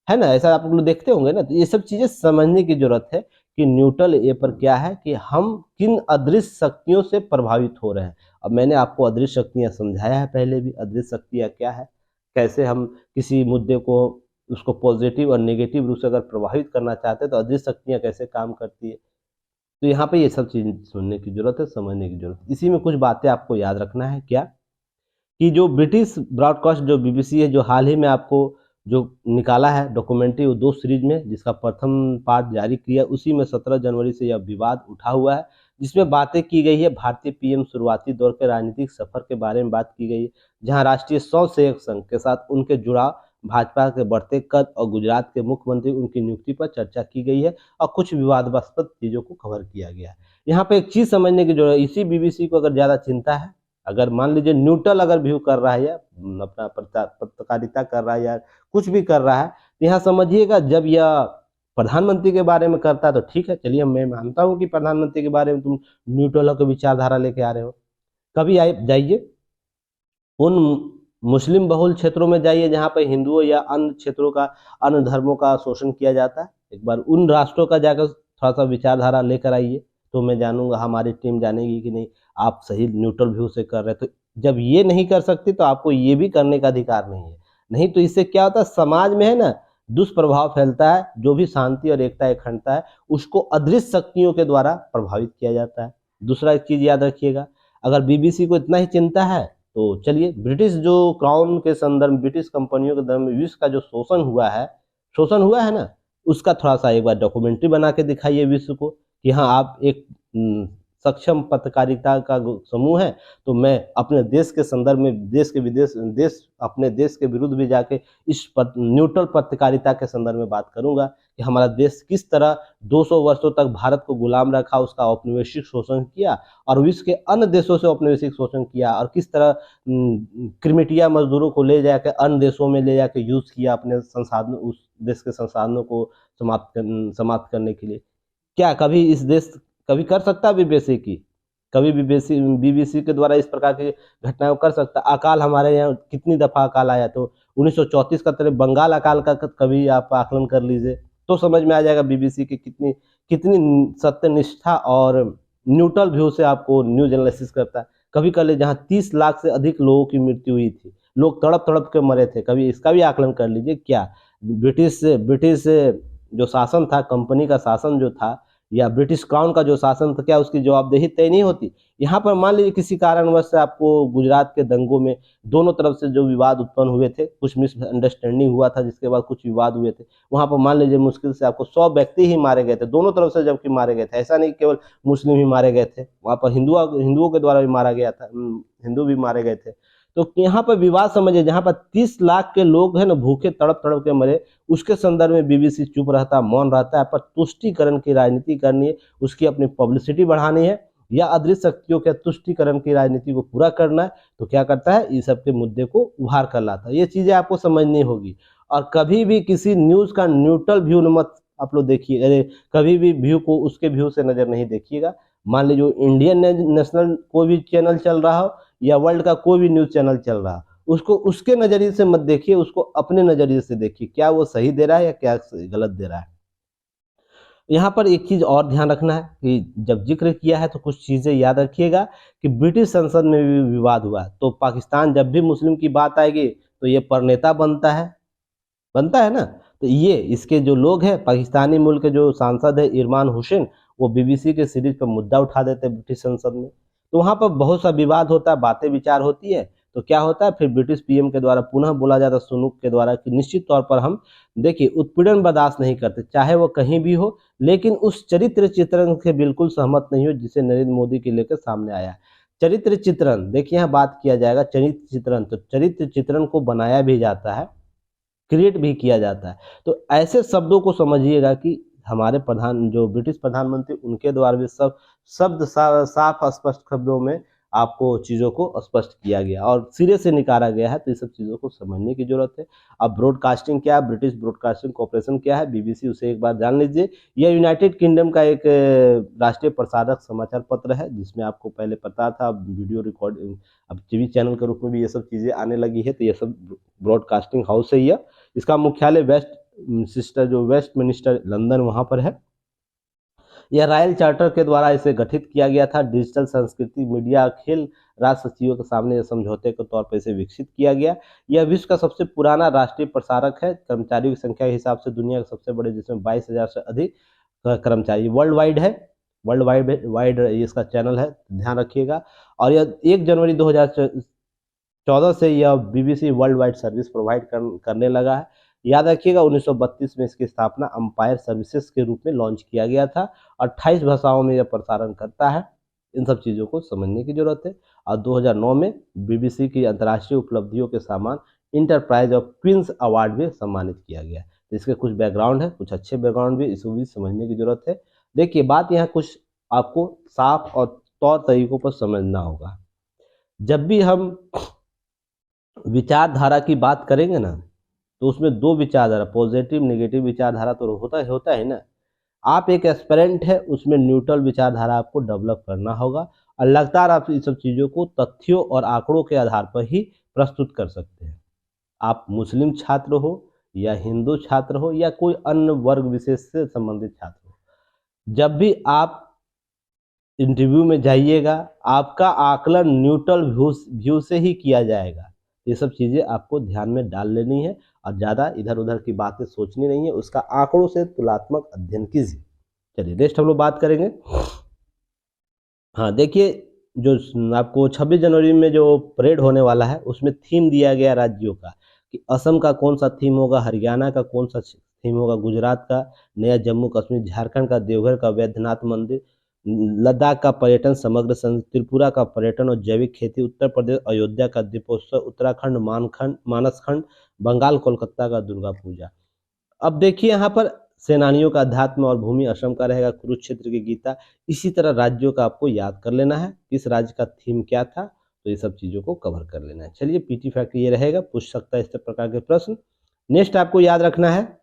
है ना। ऐसा आप लोग देखते होंगे ना। तो ये सब चीजें समझने की जरूरत है कि न्यूट्रल ए पर क्या है, कि हम किन अदृश्य शक्तियों से प्रभावित हो रहे हैं। अब मैंने आपको अदृश्य शक्तियां समझाया है पहले भी, अदृश्य शक्तियां क्या है, कैसे हम किसी मुद्दे को उसको पॉजिटिव और नेगेटिव रूप से अगर प्रभावित करना चाहते हैं तो अदृश्य शक्तियां कैसे काम करती है। तो यहाँ पे ये सब चीज सुनने की जरूरत है, समझने की जरूरत है। इसी में कुछ बातें आपको याद रखना है, क्या कि जो ब्रिटिश ब्रॉडकास्ट जो BBC है, जो हाल ही में आपको जो निकाला है डॉक्यूमेंट्री, वो 2 सीरीज में, जिसका प्रथम पार्ट जारी किया, उसी में 17 जनवरी से यह विवाद उठा हुआ है। जिसमें बातें की गई है भारतीय पीएम शुरुआती दौर के राजनीतिक सफर के बारे में बात की गई है, जहां राष्ट्रीय स्वयंसेवक संघ के साथ उनके जुड़ाव, भाजपा के बढ़ते कद और गुजरात के मुख्यमंत्री उनकी नियुक्ति पर चर्चा की गई है और कुछ विवादास्पद चीजों को कवर किया गया है। यहाँ पे एक चीज समझने की जरूरत है, इसी बीबीसी को अगर ज्यादा चिंता है, अगर मान लीजिए न्यूट्रल अगर व्यू कर रहा है या अपना पत्रकारिता कर रहा है या कुछ भी कर रहा है, तो यहाँ समझिएगा जब यह प्रधानमंत्री के बारे में करता है तो ठीक है, चलिए मैं मानता हूँ कि प्रधानमंत्री के बारे में तुम न्यूट्रल होकर विचारधारा लेके आ रहे हो। कभी आए जाइए उन मुस्लिम बहुल क्षेत्रों में जाइए जहाँ पर हिंदुओं या अन्य क्षेत्रों का, अन्य धर्मों का शोषण किया जाता है, एक बार उन राष्ट्रों का जाकर थोड़ा सा विचारधारा लेकर आइए, तो मैं जानूंगा, हमारी टीम जानेगी कि नहीं आप सही न्यूट्रल व्यू से कर रहे। तो जब ये नहीं कर सकती तो आपको ये भी करने का अधिकार नहीं है। नहीं तो इससे क्या होता है, समाज में है ना दुष्प्रभाव फैलता है, जो भी शांति और एकता अखंडता है उसको अदृश्य शक्तियों के द्वारा प्रभावित किया जाता है। दूसरा एक चीज याद रखिएगा, अगर बीबीसी को इतना ही चिंता है तो चलिए ब्रिटिश जो क्राउन के संदर्भ, ब्रिटिश कंपनियों के दर में विश्व का जो शोषण हुआ है ना, उसका थोड़ा सा एक बार डॉक्यूमेंट्री बना के दिखाइए विश्व को कि हाँ आप एक सक्षम पत्रकारिता का समूह है, तो मैं अपने देश के संदर्भ में देश के विदेश देश अपने देश के विरुद्ध भी जाके इस न्यूट्रल पत्रकारिता के संदर्भ में बात करूंगा कि हमारा देश किस तरह 200 वर्षों तक भारत को गुलाम रखा, उसका औपनिवेशिक शोषण किया और विश्व के अन्य देशों से औपनिवेशिक शोषण किया, और किस तरह क्रिमिटिया मजदूरों को ले जाकर अन्य देशों में ले जाकर यूज किया अपने संसाधन, उस देश के संसाधनों को समाप्त करने के लिए। क्या कभी इस देश कभी कर सकता है बीबीसी की, कभी बीबीसी के द्वारा इस प्रकार की घटनाएं कर सकता? अकाल हमारे यहाँ कितनी दफा अकाल आया, तो 1934 का तरह बंगाल अकाल का कभी आप आकलन कर लीजिए तो समझ में आ जाएगा बीबीसी की कितनी कितनी सत्यनिष्ठा और न्यूट्रल व्यू से आपको न्यूज एनालिसिस करता है। कभी कर ले जहाँ 30 लाख से अधिक लोगों की मृत्यु हुई थी, लोग तड़प तड़प के मरे थे, कभी इसका भी आकलन कर लीजिए। क्या ब्रिटिश जो शासन था, कंपनी का शासन जो था, या ब्रिटिश क्राउन का जो शासन था, क्या उसकी जवाबदेही तय नहीं होती? यहाँ पर मान लीजिए किसी कारणवश से आपको गुजरात के दंगों में दोनों तरफ से जो विवाद उत्पन्न हुए थे, कुछ मिसअंडरस्टैंडिंग हुआ था जिसके बाद कुछ विवाद हुए थे, वहां पर मान लीजिए मुश्किल से आपको 100 व्यक्ति ही मारे गए थे दोनों तरफ से, जबकि मारे गए थे, ऐसा नहीं केवल मुस्लिम ही मारे गए थे, वहां पर हिंदुओं के द्वारा भी मारा गया था, हिंदू भी मारे गए थे। तो यहाँ पर विवाद समझिए, जहाँ पर 30 लाख के लोग हैं ना भूखे तड़प तड़प के मरे, उसके संदर्भ में बीबीसी चुप रहता, मौन रहता है। पर तुष्टीकरण की राजनीति करनी है, उसकी अपनी पब्लिसिटी बढ़ानी है, या अदृश्य शक्तियों के तुष्टीकरण की राजनीति को पूरा करना है, तो क्या करता है, इस सब के मुद्दे को उभार कर लाता है। ये चीजें आपको समझनी होगी। और कभी भी किसी न्यूज का न्यूट्रल व्यू मत आप लोग देखिए, अरे कभी भी व्यू को उसके व्यू से नजर नहीं देखिएगा। मान लीजिए इंडियन नेशनल कोई भी चैनल चल रहा हो या वर्ल्ड का कोई भी न्यूज चैनल चल रहा हो, उसको उसके नजरिए से मत देखिए, उसको अपने नजरिए से देखिए, क्या वो सही दे रहा है या क्या गलत दे रहा है। यहाँ पर एक चीज और ध्यान रखना है कि जब जिक्र किया है तो कुछ चीजें याद रखिएगा कि ब्रिटिश संसद में भी विवाद हुआ, तो पाकिस्तान जब भी मुस्लिम की बात आएगी तो ये प्रणेता बनता है ना। तो ये इसके जो लोग हैं, पाकिस्तानी मूल के जो सांसद है इरमान हुसैन, वो बीबीसी के सीरीज पर मुद्दा उठा देते हैं ब्रिटिश संसद में, तो वहां पर बहुत सा विवाद होता है, बातें विचार होती है। तो क्या होता है, फिर ब्रिटिश पीएम के द्वारा पुनः बोला जाता है सुनुक के द्वारा कि निश्चित तौर पर हम देखिए उत्पीड़न बर्दाश्त नहीं करते, चाहे वो कहीं भी हो, लेकिन उस चरित्र चित्रण से बिल्कुल सहमत नहीं हो जिसे नरेंद्र मोदी के लेकर सामने आया। चरित्र चित्रण, देखिए यहाँ बात किया जाएगा चरित्र चित्रण, तो चरित्र चित्रण को बनाया भी जाता है, क्रिएट भी किया जाता है। तो ऐसे शब्दों को समझिएगा कि हमारे प्रधान जो ब्रिटिश प्रधानमंत्री, उनके द्वारा भी सब शब्द साफ स्पष्ट शब्दों में आपको चीज़ों को स्पष्ट किया गया और सिरे से निकाला गया है। तो ये सब चीज़ों को समझने की जरूरत है। अब ब्रॉडकास्टिंग क्या है, ब्रिटिश ब्रॉडकास्टिंग कॉर्पोरेशन क्या है, बीबीसी, उसे एक बार जान लीजिए। यह यूनाइटेड किंगडम का एक राष्ट्रीय प्रसारक समाचार पत्र है, जिसमें आपको पहले पता था वीडियो रिकॉर्ड, अब टीवी चैनल के रूप में भी ये सब चीज़ें आने लगी है। तो ये सब ब्रॉडकास्टिंग हाउस है। यह इसका मुख्यालय वेस्ट मिनिस्टर लंदन वहां पर है। यह रॉयल चार्टर के द्वारा इसे गठित किया गया था। डिजिटल संस्कृति मीडिया खेल राज्य सचिवों के सामने समझौते के तौर पर इसे विकसित किया गया। यह विश्व का सबसे पुराना राष्ट्रीय प्रसारक है, कर्मचारियों की संख्या के हिसाब से दुनिया का सबसे बड़े, जिसमें 22,000 से अधिक कर्मचारी, वर्ल्ड वाइड है, वर्ल्ड वाइड इसका चैनल है, ध्यान रखिएगा। और यह 1 जनवरी 2014 से यह BBC world wide service provide करने लगा है। याद रखिएगा 1932 में इसकी स्थापना अंपायर सर्विसेज के रूप में लॉन्च किया गया था। 28 भाषाओं में यह प्रसारण करता है। इन सब चीज़ों को समझने की जरूरत है। और 2009 में बीबीसी की अंतर्राष्ट्रीय उपलब्धियों के सामान इंटरप्राइज ऑफ क्वींस अवार्ड में सम्मानित किया गया। तो इसके कुछ बैकग्राउंड है, कुछ अच्छे बैकग्राउंड भी, इसको भी समझने की जरूरत है। देखिए बात यहाँ कुछ आपको साफ और तौर तरीकों पर समझना होगा। जब भी हम विचारधारा की बात करेंगे ना, तो उसमें दो विचारधारा, पॉजिटिव नेगेटिव विचारधारा तो होता है ना। आप एक एस्पिरेंट है, उसमें न्यूट्रल विचारधारा आपको डेवलप करना होगा और लगातार आप इस सब चीज़ों को तथ्यों और आंकड़ों के आधार पर ही प्रस्तुत कर सकते हैं। आप मुस्लिम छात्र हो या हिंदू छात्र हो या कोई अन्य वर्ग विशेष से संबंधित छात्र हो, जब भी आप इंटरव्यू में जाइएगा आपका आकलन न्यूट्रल व्यू से ही किया जाएगा। ये सब चीज़ें आपको ध्यान में डाल लेनी है और ज़्यादा इधर उधर की बातें सोचनी नहीं है, उसका आंकड़ों से तुलनात्मक अध्ययन कीजिए। चलिए नेक्स्ट हम लोग बात करेंगे। हाँ देखिए, जो आपको 26 जनवरी में जो परेड होने वाला है उसमें थीम दिया गया राज्यों का कि असम का कौन सा थीम होगा, हरियाणा का कौन सा थीम होगा, गुजरात का नया जम्मू कश्मीर, झारखंड का देवघर का वैद्यनाथ मंदिर, लद्दाख का पर्यटन समग्र त्रिपुरा का पर्यटन और जैविक खेती, उत्तर प्रदेश अयोध्या का दीपोत्सव, उत्तराखंड मानसखंड, बंगाल कोलकाता का दुर्गा पूजा। अब देखिए यहाँ पर सेनानियों का अध्यात्म और भूमि असम का रहेगा, कुरुक्षेत्र की गीता। इसी तरह राज्यों का आपको याद कर लेना है, किस राज्य का थीम क्या था, तो ये सब चीज़ों को कवर कर लेना है। चलिए पीटी फैक्ट ये रहेगा, पूछ सकता है इस प्रकार के प्रश्न। नेक्स्ट आपको याद रखना है,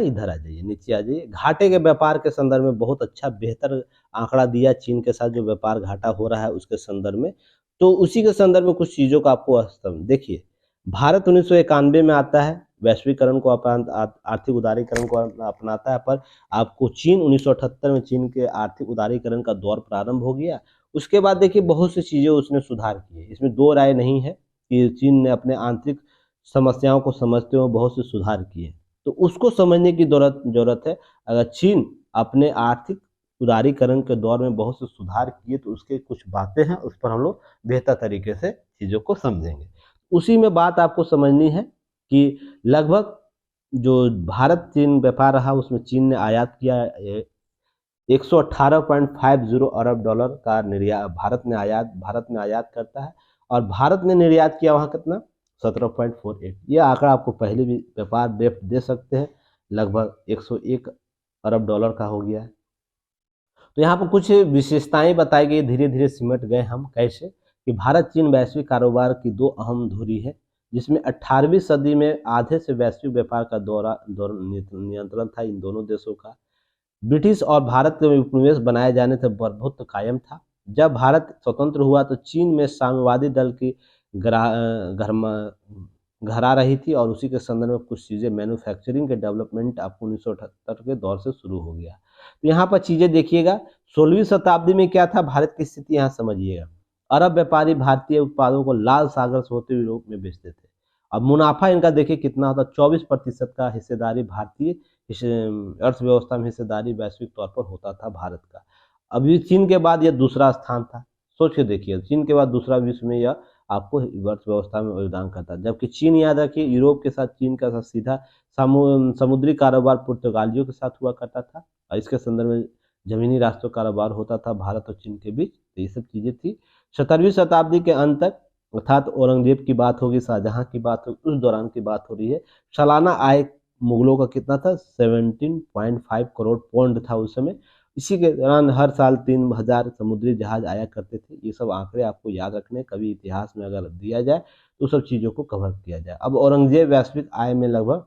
इधर आ जाइए, नीचे आ जाइए। घाटे के व्यापार के संदर्भ में बहुत अच्छा बेहतर आंकड़ा दिया, चीन के साथ जो व्यापार घाटा हो रहा है उसके संदर्भ में। तो उसी के संदर्भ में कुछ चीज़ों का आपको देखिए, भारत 1991 में आता है, वैश्वीकरण को आर्थिक उदारीकरण को अपनाता है, पर आपको चीन 1978 में चीन के आर्थिक उदारीकरण का दौर प्रारंभ हो गया। उसके बाद देखिए बहुत सी चीज़ें उसने सुधार किए, इसमें दो राय नहीं है कि चीन ने अपने आंतरिक समस्याओं को समझते हुए बहुत से सुधार किए, तो उसको समझने की जरूरत है। अगर चीन अपने आर्थिक उदारीकरण के दौर में बहुत से सुधार किए तो उसके कुछ बातें हैं, उस पर हम लोग बेहतर तरीके से चीज़ों को समझेंगे। उसी में बात आपको समझनी है कि लगभग जो भारत चीन व्यापार रहा उसमें चीन ने आयात किया 118.50 अरब डॉलर का निर्यात भारत में आयात करता है, और भारत ने निर्यात किया वहाँ कितना 17.48। ये आंकड़ा आपको पहले भी व्यापार डेप्थ दे सकते हैं, लगभग 101 अरब डॉलर का हो गया है। तो यहाँ पर कुछ विशेषताएं बताई गई, धीरे धीरे सिमट गए हम। कैसे कि भारत चीन वैश्विक कारोबार की दो अहम धुरी है, जिसमें 18वीं सदी में आधे से वैश्विक व्यापार का नियंत्रण था इन दोनों देशों का। ब्रिटिश और भारत के उपनिवेश बनाए जाने से प्रभुत्व कायम था। जब भारत स्वतंत्र हुआ तो चीन में साम्यवादी दल की घरा रही थी, और उसी के संदर्भ में कुछ चीज़ें मैन्युफैक्चरिंग के डेवलपमेंट आपको 1978 के दौर से शुरू हो गया। तो यहाँ पर चीज़ें देखिएगा, 16वीं शताब्दी में क्या था, भारत की स्थिति यहाँ समझिएगा। अरब व्यापारी भारतीय उत्पादों को लाल सागर से होते हुए यूरोप में बेचते थे। अब मुनाफा इनका देखिए कितना होता, 24% का हिस्सेदारी भारतीय अर्थव्यवस्था में हिस्सेदारी वैश्विक तौर पर होता था भारत का। अभी चीन के बाद यह दूसरा स्थान था। सोच के देखिए, चीन के बाद दूसरा विश्व में यह आपको अर्थव्यवस्था में योगदान करता है, जबकि चीन याद रखिए यूरोप के साथ चीन का सीधा समुद्री कारोबार पुर्तगालियों के साथ हुआ करता था, और इसके संदर्भ में जमीनी रास्तों कारोबार होता था भारत और चीन के बीच। तो ये सब चीज़ें थी। 17वीं शताब्दी के अंत तक, अर्थात औरंगजेब की बात होगी, शाहजहां की बात होगी, उस दौरान की बात हो रही है। सालाना आय मुगलों का कितना था, 17.5 करोड़ पौंड था उस समय। इसी के दौरान हर साल 3000 समुद्री जहाज आया करते थे। ये सब आंकड़े आपको याद रखने, कभी इतिहास में अगर दिया जाए तो सब चीज़ों को कवर किया जाए। अब औरंगजेब वैश्विक आय में लगभग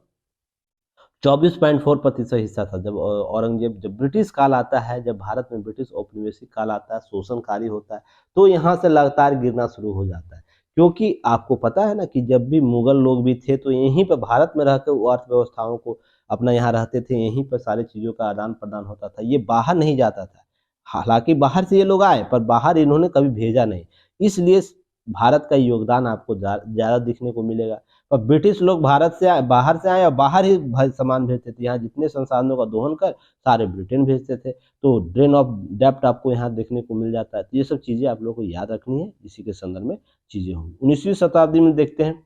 24.4% हिस्सा था। जब ब्रिटिश काल आता है, जब भारत में ब्रिटिश औपनिवेशिक काल आता है, शोषणकारी होता है, तो यहाँ से लगातार गिरना शुरू हो जाता है। क्योंकि आपको पता है ना कि जब भी मुगल लोग भी थे तो यहीं पर भारत में रहकर वो अर्थव्यवस्थाओं को अपना यहाँ रहते थे, यहीं पर सारी चीज़ों का आदान प्रदान होता था, ये बाहर नहीं जाता था। हालांकि बाहर से ये लोग आए, पर बाहर इन्होंने कभी भेजा नहीं, इसलिए भारत का योगदान आपको ज़्यादा दिखने को मिलेगा। और ब्रिटिश लोग बाहर से आए और बाहर ही सामान भेजते थे, यहाँ जितने संसाधनों का दोहन कर सारे ब्रिटेन भेजते थे। तो ड्रेन ऑफ डेप्ट आपको यहाँ देखने को मिल जाता है। तो ये सब चीज़ें आप लोगों को याद रखनी है, इसी के संदर्भ में चीज़ें होंगी। 19वीं शताब्दी में देखते हैं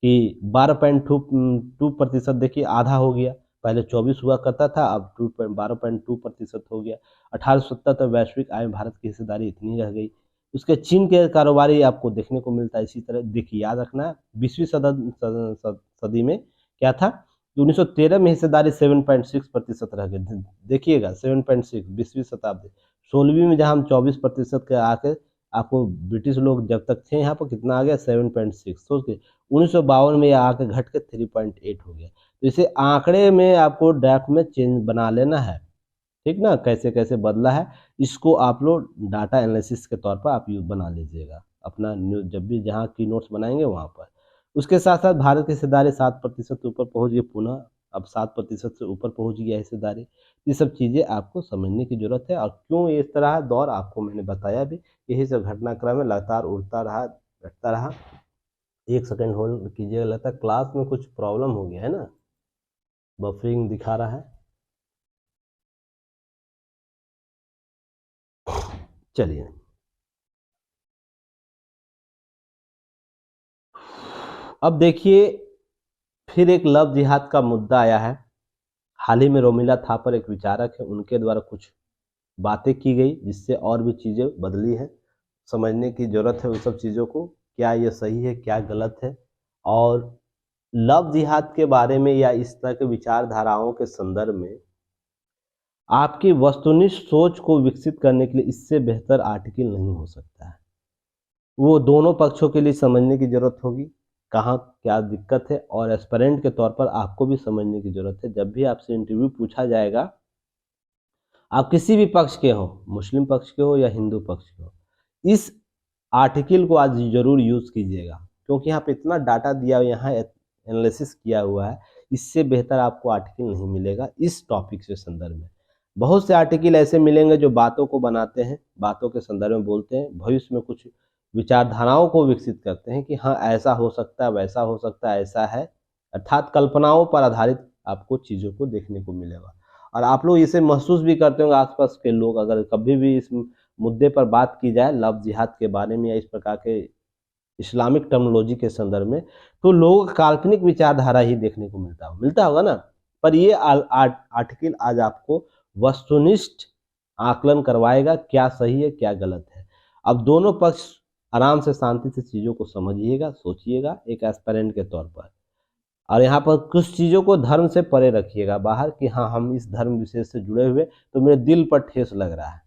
कि 12.2% देखिए आधा हो गया, पहले 24 हुआ करता था, अब 12.2% हो गया। 1870 तक वैश्विक आय में भारत की हिस्सेदारी इतनी रह गई। उसके चीन के कारोबारी आपको देखने को मिलता है इसी तरह। देखिए याद रखना 20वीं सदी में क्या था, 1913 में हिस्सेदारी 7.6% रह गई। देखिएगा 7.6, 20वीं शताब्दी। 16वीं में जहाँ हम 24% के आके आपको ब्रिटिश लोग जब तक थे यहाँ पर कितना आ गया 7.6, सोच के 1952 में यह आके घट के 3.8 हो गया। तो इसे आंकड़े में आपको डाक में चेंज बना लेना है, ठीक ना, कैसे कैसे बदला है इसको आप लोग डाटा एनालिसिस के तौर पर आप यूज बना लीजिएगा अपना न्यूज जब भी जहाँ की नोट्स बनाएंगे वहाँ पर। उसके साथ साथ भारत की हिस्सेदारी 7% से ऊपर पहुँच गई, पुनः अब 7% से ऊपर पहुँच गया हिस्सेदारी। ये सब चीज़ें आपको समझने की जरूरत है, और क्यों इस तरह दौर आपको मैंने बताया भी, यही सब घटनाक्रम है, लगातार उड़ता रहा घटता रहा। 1 सेकेंड होल्ड कीजिएगा, लगता है क्लास में कुछ प्रॉब्लम हो गया है ना, बफरिंग दिखा रहा है। चलिए अब देखिए फिर एक लव जिहाद का मुद्दा आया है। हाल ही में रोमिला थापर एक विचारक है, उनके द्वारा कुछ बातें की गई जिससे और भी चीज़ें बदली हैं। समझने की ज़रूरत है उन सब चीज़ों को, क्या ये सही है क्या गलत है। और लव जिहाद के बारे में या इस तरह के विचारधाराओं के संदर्भ में आपकी वस्तुनिष्ठ सोच को विकसित करने के लिए इससे बेहतर आर्टिकल नहीं हो सकता है। वो दोनों पक्षों के लिए समझने की ज़रूरत होगी, कहाँ क्या दिक्कत है, और एस्पिरेंट के तौर पर आपको भी समझने की ज़रूरत है। जब भी आपसे इंटरव्यू पूछा जाएगा, आप किसी भी पक्ष के हो, मुस्लिम पक्ष के हो या हिंदू पक्ष के हो, इस आर्टिकल को आज ज़रूर यूज़ कीजिएगा, क्योंकि यहाँ पे इतना डाटा दिया हुआ, यहाँ एनालिसिस किया हुआ है, इससे बेहतर आपको आर्टिकल नहीं मिलेगा इस टॉपिक से संदर्भ में। बहुत से आर्टिकल ऐसे मिलेंगे जो बातों को बनाते हैं, बातों के संदर्भ में बोलते हैं, भविष्य में कुछ विचारधाराओं को विकसित करते हैं कि हाँ ऐसा हो सकता है, वैसा हो सकता है, ऐसा है, अर्थात कल्पनाओं पर आधारित आपको चीज़ों को देखने को मिलेगा। और आप लोग इसे महसूस भी करते होंगे, आसपास के लोग अगर कभी भी इस मुद्दे पर बात की जाए लव जिहाद के बारे में या इस प्रकार के इस्लामिक टर्मिनोलॉजी के संदर्भ में, तो लोगों का काल्पनिक विचारधारा ही देखने को मिलता होगा ना। पर ये आर्टिकल आज आपको वस्तुनिष्ठ आकलन करवाएगा, क्या सही है क्या गलत है। अब दोनों पक्ष आराम से शांति से चीज़ों को समझिएगा, सोचिएगा एक एस्पिरेंट के तौर पर। और यहाँ पर कुछ चीज़ों को धर्म से परे रखिएगा बाहर, कि हाँ हम इस धर्म विशेष से जुड़े हुए, तो मेरे दिल पर ठेस लग रहा है।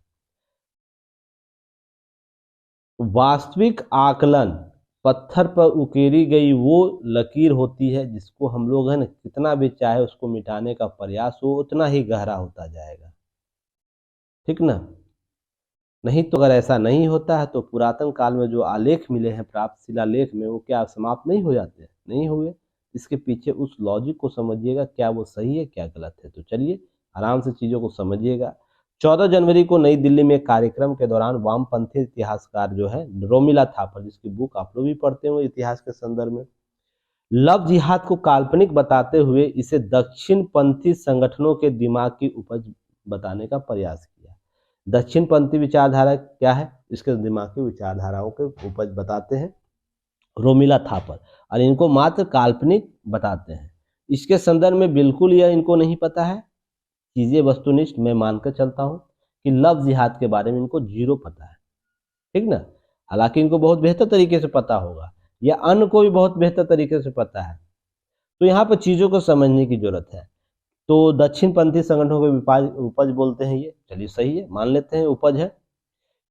वास्तविक आकलन पत्थर पर उकेरी गई वो लकीर होती है जिसको हम लोग है ना कितना भी चाहे उसको मिटाने का प्रयास हो उतना ही गहरा होता जाएगा, ठीक ना। नहीं तो अगर ऐसा नहीं होता है तो पुरातन काल में जो आलेख मिले हैं प्राप्त शिलालेख में, वो क्या समाप्त नहीं हो जाते, नहीं हुए। इसके पीछे उस लॉजिक को समझिएगा, क्या वो सही है क्या गलत है। तो चलिए आराम से चीज़ों को समझिएगा। 14 जनवरी को नई दिल्ली में एक कार्यक्रम के दौरान वामपंथी इतिहासकार जो है रोमिला थापर, जिसकी बुक आप लोग भी पढ़ते होंगे इतिहास के संदर्भ में, लव जिहाद को काल्पनिक बताते हुए इसे दक्षिणपंथी संगठनों के दिमाग की उपज बताने का प्रयास किया। दक्षिणपंथी विचारधारा क्या है, इसके दिमाग की विचारधाराओं के उपज बताते हैं रोमिला थापर, और इनको मात्र काल्पनिक बताते हैं। इसके संदर्भ में बिल्कुल यह इनको नहीं पता है, चीज़ें वस्तुनिष्ठ मैं मानकर चलता हूँ कि लव जिहाद के बारे में इनको जीरो पता है, ठीक ना। हालांकि इनको बहुत बेहतर तरीके से पता होगा, या अन्य को भी बहुत बेहतर तरीके से पता है। तो यहाँ पर चीज़ों को समझने की जरूरत है। तो दक्षिणपंथी संगठनों को उपज बोलते हैं, ये चलिए सही है, मान लेते हैं उपज है।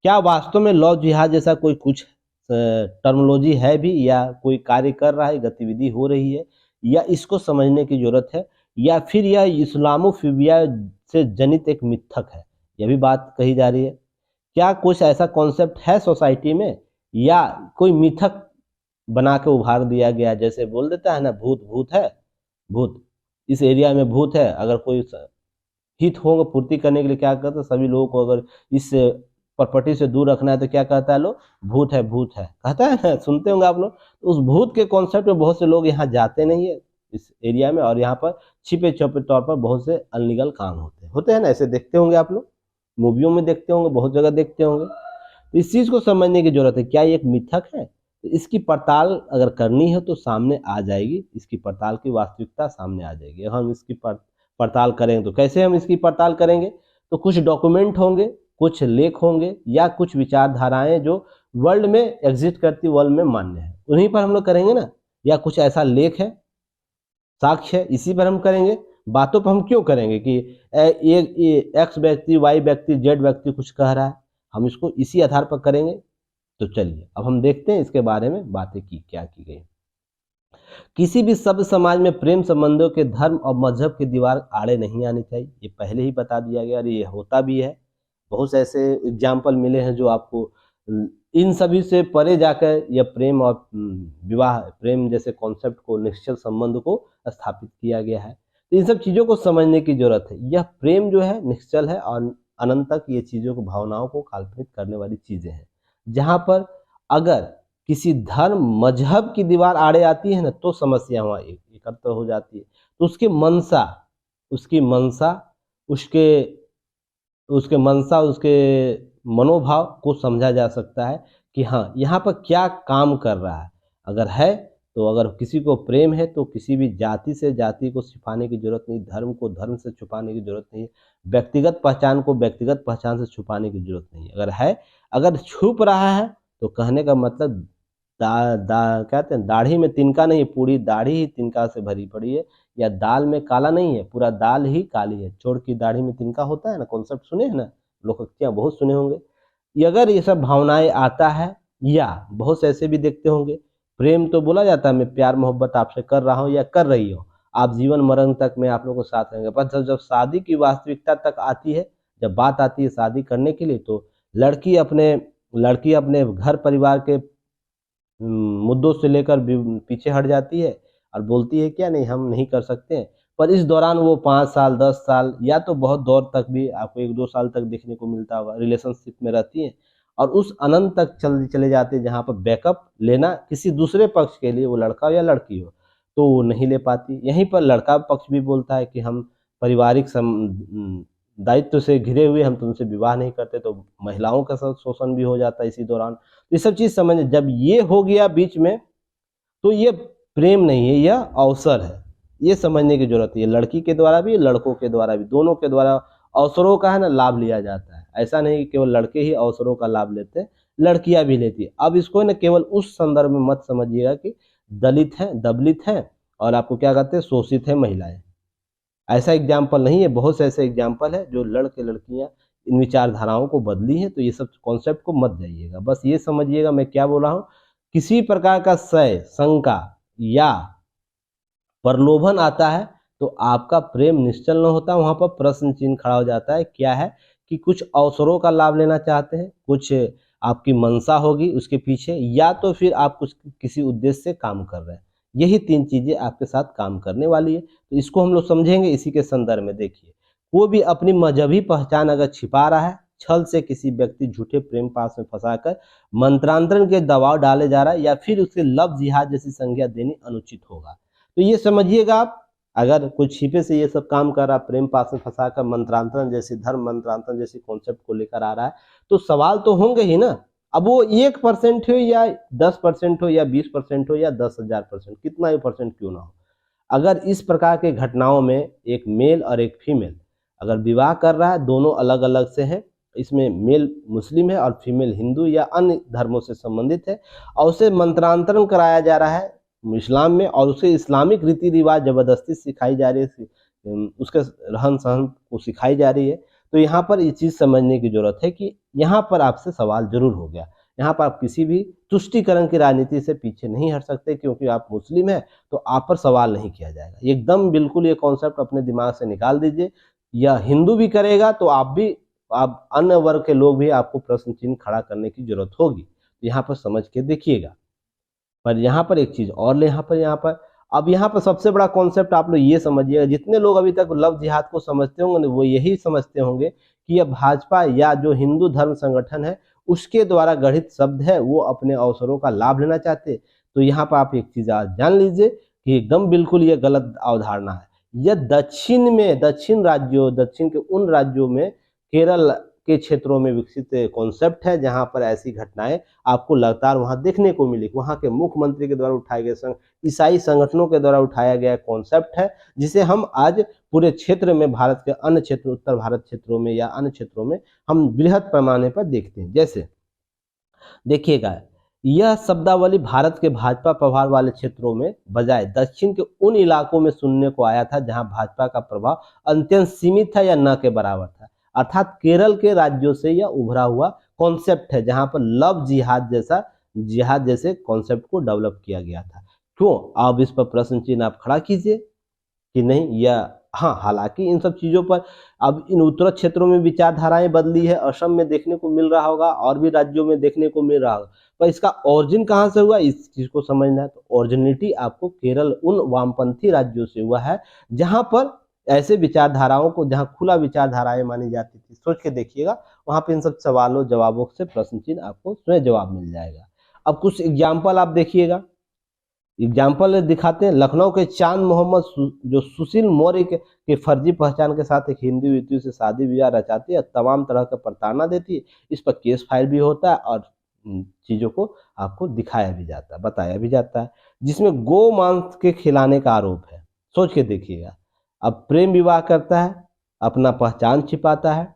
क्या वास्तव में लव जिहाद जैसा कोई कुछ टर्मिनोलॉजी है भी, या कोई कार्य कर रहा है, गतिविधि हो रही है, या इसको समझने की जरूरत है, या फिर यह इस्लामोफोबिया से जनित एक मिथक है, यह भी बात कही जा रही है। क्या कुछ ऐसा कॉन्सेप्ट है सोसाइटी में, या कोई मिथक बना के उभार दिया गया, जैसे बोल देता है ना भूत भूत है, भूत इस एरिया में भूत है, अगर कोई हित हो पूर्ति करने के लिए क्या करता है, सभी लोगों को अगर इस प्रॉपर्टी से दूर रखना है तो क्या कहता है लोग, भूत है कहता है ना, सुनते होंगे आप लोग। तो उस भूत के कॉन्सेप्ट में बहुत से लोग यहाँ जाते नहीं है इस एरिया में, और यहाँ पर छिपे छुपे तौर पर बहुत से अनलीगल काम होते हैं ना, ऐसे देखते होंगे आप लोग, मूवियों में देखते होंगे, बहुत जगह देखते होंगे। तो इस चीज़ को समझने की जरूरत है, क्या ये एक मिथक है तो इसकी पड़ताल अगर करनी है तो सामने आ जाएगी, इसकी पड़ताल की वास्तविकता सामने आ जाएगी। हम इसकी पड़ताल करेंगे तो कैसे हम इसकी पड़ताल करेंगे? तो कुछ डॉक्यूमेंट होंगे, कुछ लेख होंगे या कुछ विचारधाराएं जो वर्ल्ड में एग्जिस्ट करती, वर्ल्ड में मान्य है, उन्हीं पर हम लोग करेंगे ना। या कुछ ऐसा लेख है, साक्ष्य है, इसी पर हम करेंगे। बातों पर हम क्यों करेंगे कि एक्स व्यक्ति, वाई व्यक्ति, जेड व्यक्ति कुछ कह रहा है, हम इसको इसी आधार पर करेंगे। तो चलिए अब हम देखते हैं इसके बारे में बातें क्या की गई। किसी भी सभ्य समाज में प्रेम संबंधों के धर्म और मजहब की दीवार आड़े नहीं आनी चाहिए, ये पहले ही बता दिया गया और ये होता भी है। बहुत से ऐसे एग्जाम्पल मिले हैं जो आपको इन सभी से परे जाकर यह प्रेम और विवाह, प्रेम जैसे कॉन्सेप्ट को, निश्चल संबंध को स्थापित किया गया है। तो इन सब चीज़ों को समझने की जरूरत है। यह प्रेम जो है निश्चल है और अनंत तक ये चीज़ों को, भावनाओं को काल्पनिक करने वाली चीज़ें हैं। जहाँ पर अगर किसी धर्म मजहब की दीवार आड़े आती है ना, तो समस्या वहाँ एकत्र हो जाती है। तो उसकी मंशा, उसके मनोभाव को समझा जा सकता है कि हाँ, यहाँ पर क्या काम कर रहा है। अगर है तो, अगर किसी को प्रेम है तो किसी भी जाति से जाति को छिपाने की जरूरत नहीं, धर्म को धर्म से छुपाने की जरूरत नहीं, व्यक्तिगत पहचान को व्यक्तिगत पहचान से छुपाने की जरूरत नहीं। अगर है, अगर छुप रहा है तो कहने का मतलब कहते हैं दाढ़ी में तिनका नहीं, पूरी दाढ़ी ही तिनका से भरी पड़ी है, या दाल में काला नहीं है, पूरा दाल ही काली है, चोर की दाढ़ी में तिनका होता है ना, कॉन्सेप्ट सुने हैं ना, लोकोक्तियां बहुत सुने होंगे। ये अगर ये सब भावनाएं आता है, या बहुत से ऐसे भी देखते होंगे, प्रेम तो बोला जाता है मैं प्यार मोहब्बत आपसे कर रहा हूँ या कर रही हूँ, आप जीवन मरण तक मैं आप लोगों के साथ रहेंगे, पर जब शादी की वास्तविकता तक आती है, जब बात आती है शादी करने के लिए, तो लड़की अपने घर परिवार के मुद्दों से लेकर पीछे हट जाती है और बोलती है क्या नहीं, हम नहीं कर सकते हैं। पर इस दौरान वो 5 साल 10 साल या तो बहुत दौर तक भी आपको 1-2 साल तक देखने को मिलता होगा, रिलेशनशिप में रहती हैं और उस अनंत तक चले जाते हैं जहाँ पर बैकअप लेना किसी दूसरे पक्ष के लिए, वो लड़का हो या लड़की हो, तो वो नहीं ले पाती। यहीं पर लड़का पक्ष भी बोलता है कि हम पारिवारिक दायित्व से घिरे हुए हम तुमसे विवाह नहीं करते, तो महिलाओं का शोषण भी हो जाता है इसी दौरान। ये सब चीज समझ, जब ये हो गया बीच में, तो ये प्रेम नहीं है, यह अवसर है। ये समझने की जरूरत है, लड़की के द्वारा भी लड़कों के द्वारा भी, दोनों के द्वारा अवसरों का है ना लाभ लिया जाता है। ऐसा नहीं कि केवल लड़के ही अवसरों का लाभ लेते हैं, लड़कियां भी लेती है। अब इसको ना केवल उस संदर्भ में मत समझिएगा कि दलित है, दबलित है और आपको क्या कहते हैं, शोषित है महिलाएं। ऐसा एग्जाम्पल नहीं है, बहुत से ऐसे एग्जाम्पल है जो लड़के लड़कियां इन विचारधाराओं को बदली है। तो ये सब कॉन्सेप्ट को मत जाइएगा, बस ये समझिएगा मैं क्या बोल रहा हूँ। किसी प्रकार का सय, शंका या प्रलोभन आता है तो आपका प्रेम निश्चल न होता, वहां पर प्रश्न चिन्ह खड़ा हो जाता है। क्या है कि कुछ अवसरों का लाभ लेना चाहते हैं, कुछ आपकी मंशा होगी उसके पीछे, या तो फिर आप कुछ किसी उद्देश्य से काम कर रहे हैं। यही 3 चीजें आपके साथ काम करने वाली है। तो इसको हम लोग समझेंगे इसी के संदर्भ में। देखिए, कोई भी अपनी मजहबी पहचान अगर छिपा रहा है, छल से किसी व्यक्ति झूठे प्रेम पास में फंसाकर मंत्रांतरण के दबाव डाले जा रहा है, या फिर उसके लव जिहाद जैसी संज्ञा देनी अनुचित होगा। तो ये समझिएगा आप, अगर कोई छिपे से ये सब काम कर रहा है, प्रेम पास में फंसाकर मंत्रांतरण जैसी, धर्म मंत्रांतरण जैसी कॉन्सेप्ट को लेकर आ रहा है, तो सवाल तो होंगे ही ना। अब वो 1% हो या 10% हो या 20% हो या 10,000%, कितना ही परसेंट क्यों ना हो, अगर इस प्रकार के घटनाओं में एक मेल और एक फीमेल अगर विवाह कर रहा है, दोनों अलग अलग से हैं, इसमें मेल मुस्लिम है और फीमेल हिंदू या अन्य धर्मों से संबंधित है, और उसे मंत्रांतरण कराया जा रहा है इस्लाम में, और उसे इस्लामिक रीति रिवाज जबरदस्ती सिखाई जा रही है, उसके रहन सहन को सिखाई जा रही है। तो यहाँ पर ये चीज़ समझने की जरूरत है कि यहाँ पर आपसे सवाल जरूर हो गया। यहाँ पर आप किसी भी तुष्टीकरण की राजनीति से पीछे नहीं हट सकते, क्योंकि आप मुस्लिम हैं तो आप पर सवाल नहीं किया जाएगा। एकदम बिल्कुल ये कॉन्सेप्ट अपने दिमाग से निकाल दीजिए। या हिंदू भी करेगा तो आप अन्य वर्ग के लोग भी आपको प्रश्न चिन्ह खड़ा करने की जरूरत होगी। यहाँ पर समझ के देखिएगा। पर यहाँ पर एक चीज और अब यहाँ पर सबसे बड़ा कॉन्सेप्ट आप लोग ये समझिएगा, जितने लोग अभी तक लव जिहाद को समझते होंगे वो यही समझते होंगे कि यह भाजपा या जो हिंदू धर्म संगठन है उसके द्वारा गढ़ित शब्द है, वो अपने अवसरों का लाभ लेना चाहते। तो यहाँ पर आप एक चीज आज जान लीजिए कि एकदम बिल्कुल ये गलत अवधारणा है। यह दक्षिण के उन राज्यों में, केरल के क्षेत्रों में विकसित कॉन्सेप्ट है, जहां पर ऐसी घटनाएं आपको लगातार वहां देखने को मिली। वहां के मुख्यमंत्री के द्वारा उठाए गए ईसाई संगठनों के द्वारा उठाया गया कॉन्सेप्ट है, जिसे हम आज पूरे क्षेत्र में, भारत के अन्य क्षेत्र, उत्तर भारत क्षेत्रों में या अन्य क्षेत्रों में हम बृहद पैमाने पर देखते हैं। जैसे देखिएगा, यह शब्दावली भारत के भाजपा प्रभाव वाले क्षेत्रों में बजाय दक्षिण के उन इलाकों में सुनने को आया था जहां भाजपा का प्रभाव अत्यंत सीमित था या न के बराबर था। अर्थात केरल के राज्यों से यह उभरा हुआ कॉन्सेप्ट है, जहां पर लव जिहाद जैसे कॉन्सेप्ट को डेवलप किया गया था। क्यों? अब इस पर प्रश्न चिन्ह आप खड़ा कीजिए कि नहीं, या हाँ, हालांकि इन सब चीज़ों पर अब इन उत्तर क्षेत्रों में विचारधाराएं बदली है, असम में देखने को मिल रहा होगा और भी राज्यों में देखने को मिल रहा होगा, पर इसका ओरिजिन कहाँ से हुआ, इस चीज़ को समझना है। तो ओरिजिनिटी आपको केरल उन वामपंथी राज्यों से हुआ है जहाँ पर ऐसे विचारधाराओं को, जहाँ खुला विचारधाराएं मानी जाती थी। सोच के देखिएगा, वहाँ पे इन सब सवालों जवाबों से प्रश्न चिन्ह आपको स्वयं जवाब मिल जाएगा। अब कुछ एग्जाम्पल आप देखिएगा, एग्जाम्पल दिखाते हैं। लखनऊ के चांद मोहम्मद जो सुशील मौर्य के फर्जी पहचान के साथ एक हिंदू युवती से शादी विवाह रचाती है, तमाम तरह का प्रताड़ना देती है। इस पर केस फाइल भी होता है और चीज़ों को आपको दिखाया भी जाता है, बताया भी जाता है, जिसमें गो मांस के खिलाने का आरोप है। सोच के देखिएगा, अब प्रेम विवाह करता है, अपना पहचान छिपाता है,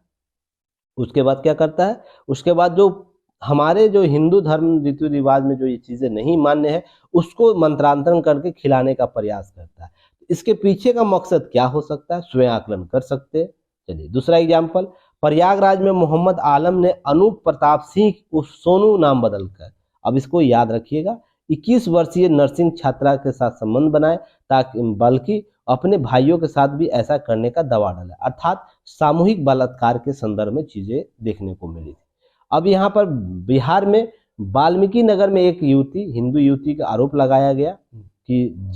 उसके बाद क्या करता है, उसके बाद जो हमारे जो हिंदू धर्म रीति रिवाज में जो ये चीज़ें नहीं मान्य है, उसको मंत्रांतरण करके खिलाने का प्रयास करता है। इसके पीछे का मकसद क्या हो सकता है, स्वयं आकलन कर सकते हैं। चलिए दूसरा एग्जाम्पल, प्रयागराज में मोहम्मद आलम ने अनूप प्रताप सिंह उर्फ सोनू नाम बदलकर, अब इसको याद रखिएगा, 21 वर्षीय नर्सिंग छात्रा के साथ संबंध बनाए, ताकि बल्कि अपने भाइयों के साथ भी ऐसा करने का दबाव डाला। अर्थात सामूहिक बलात्कार के संदर्भ में चीजें देखने को मिली थी। अब यहाँ पर बिहार में वाल्मीकि नगर में एक युवती, हिंदू युवती का आरोप लगाया गया कि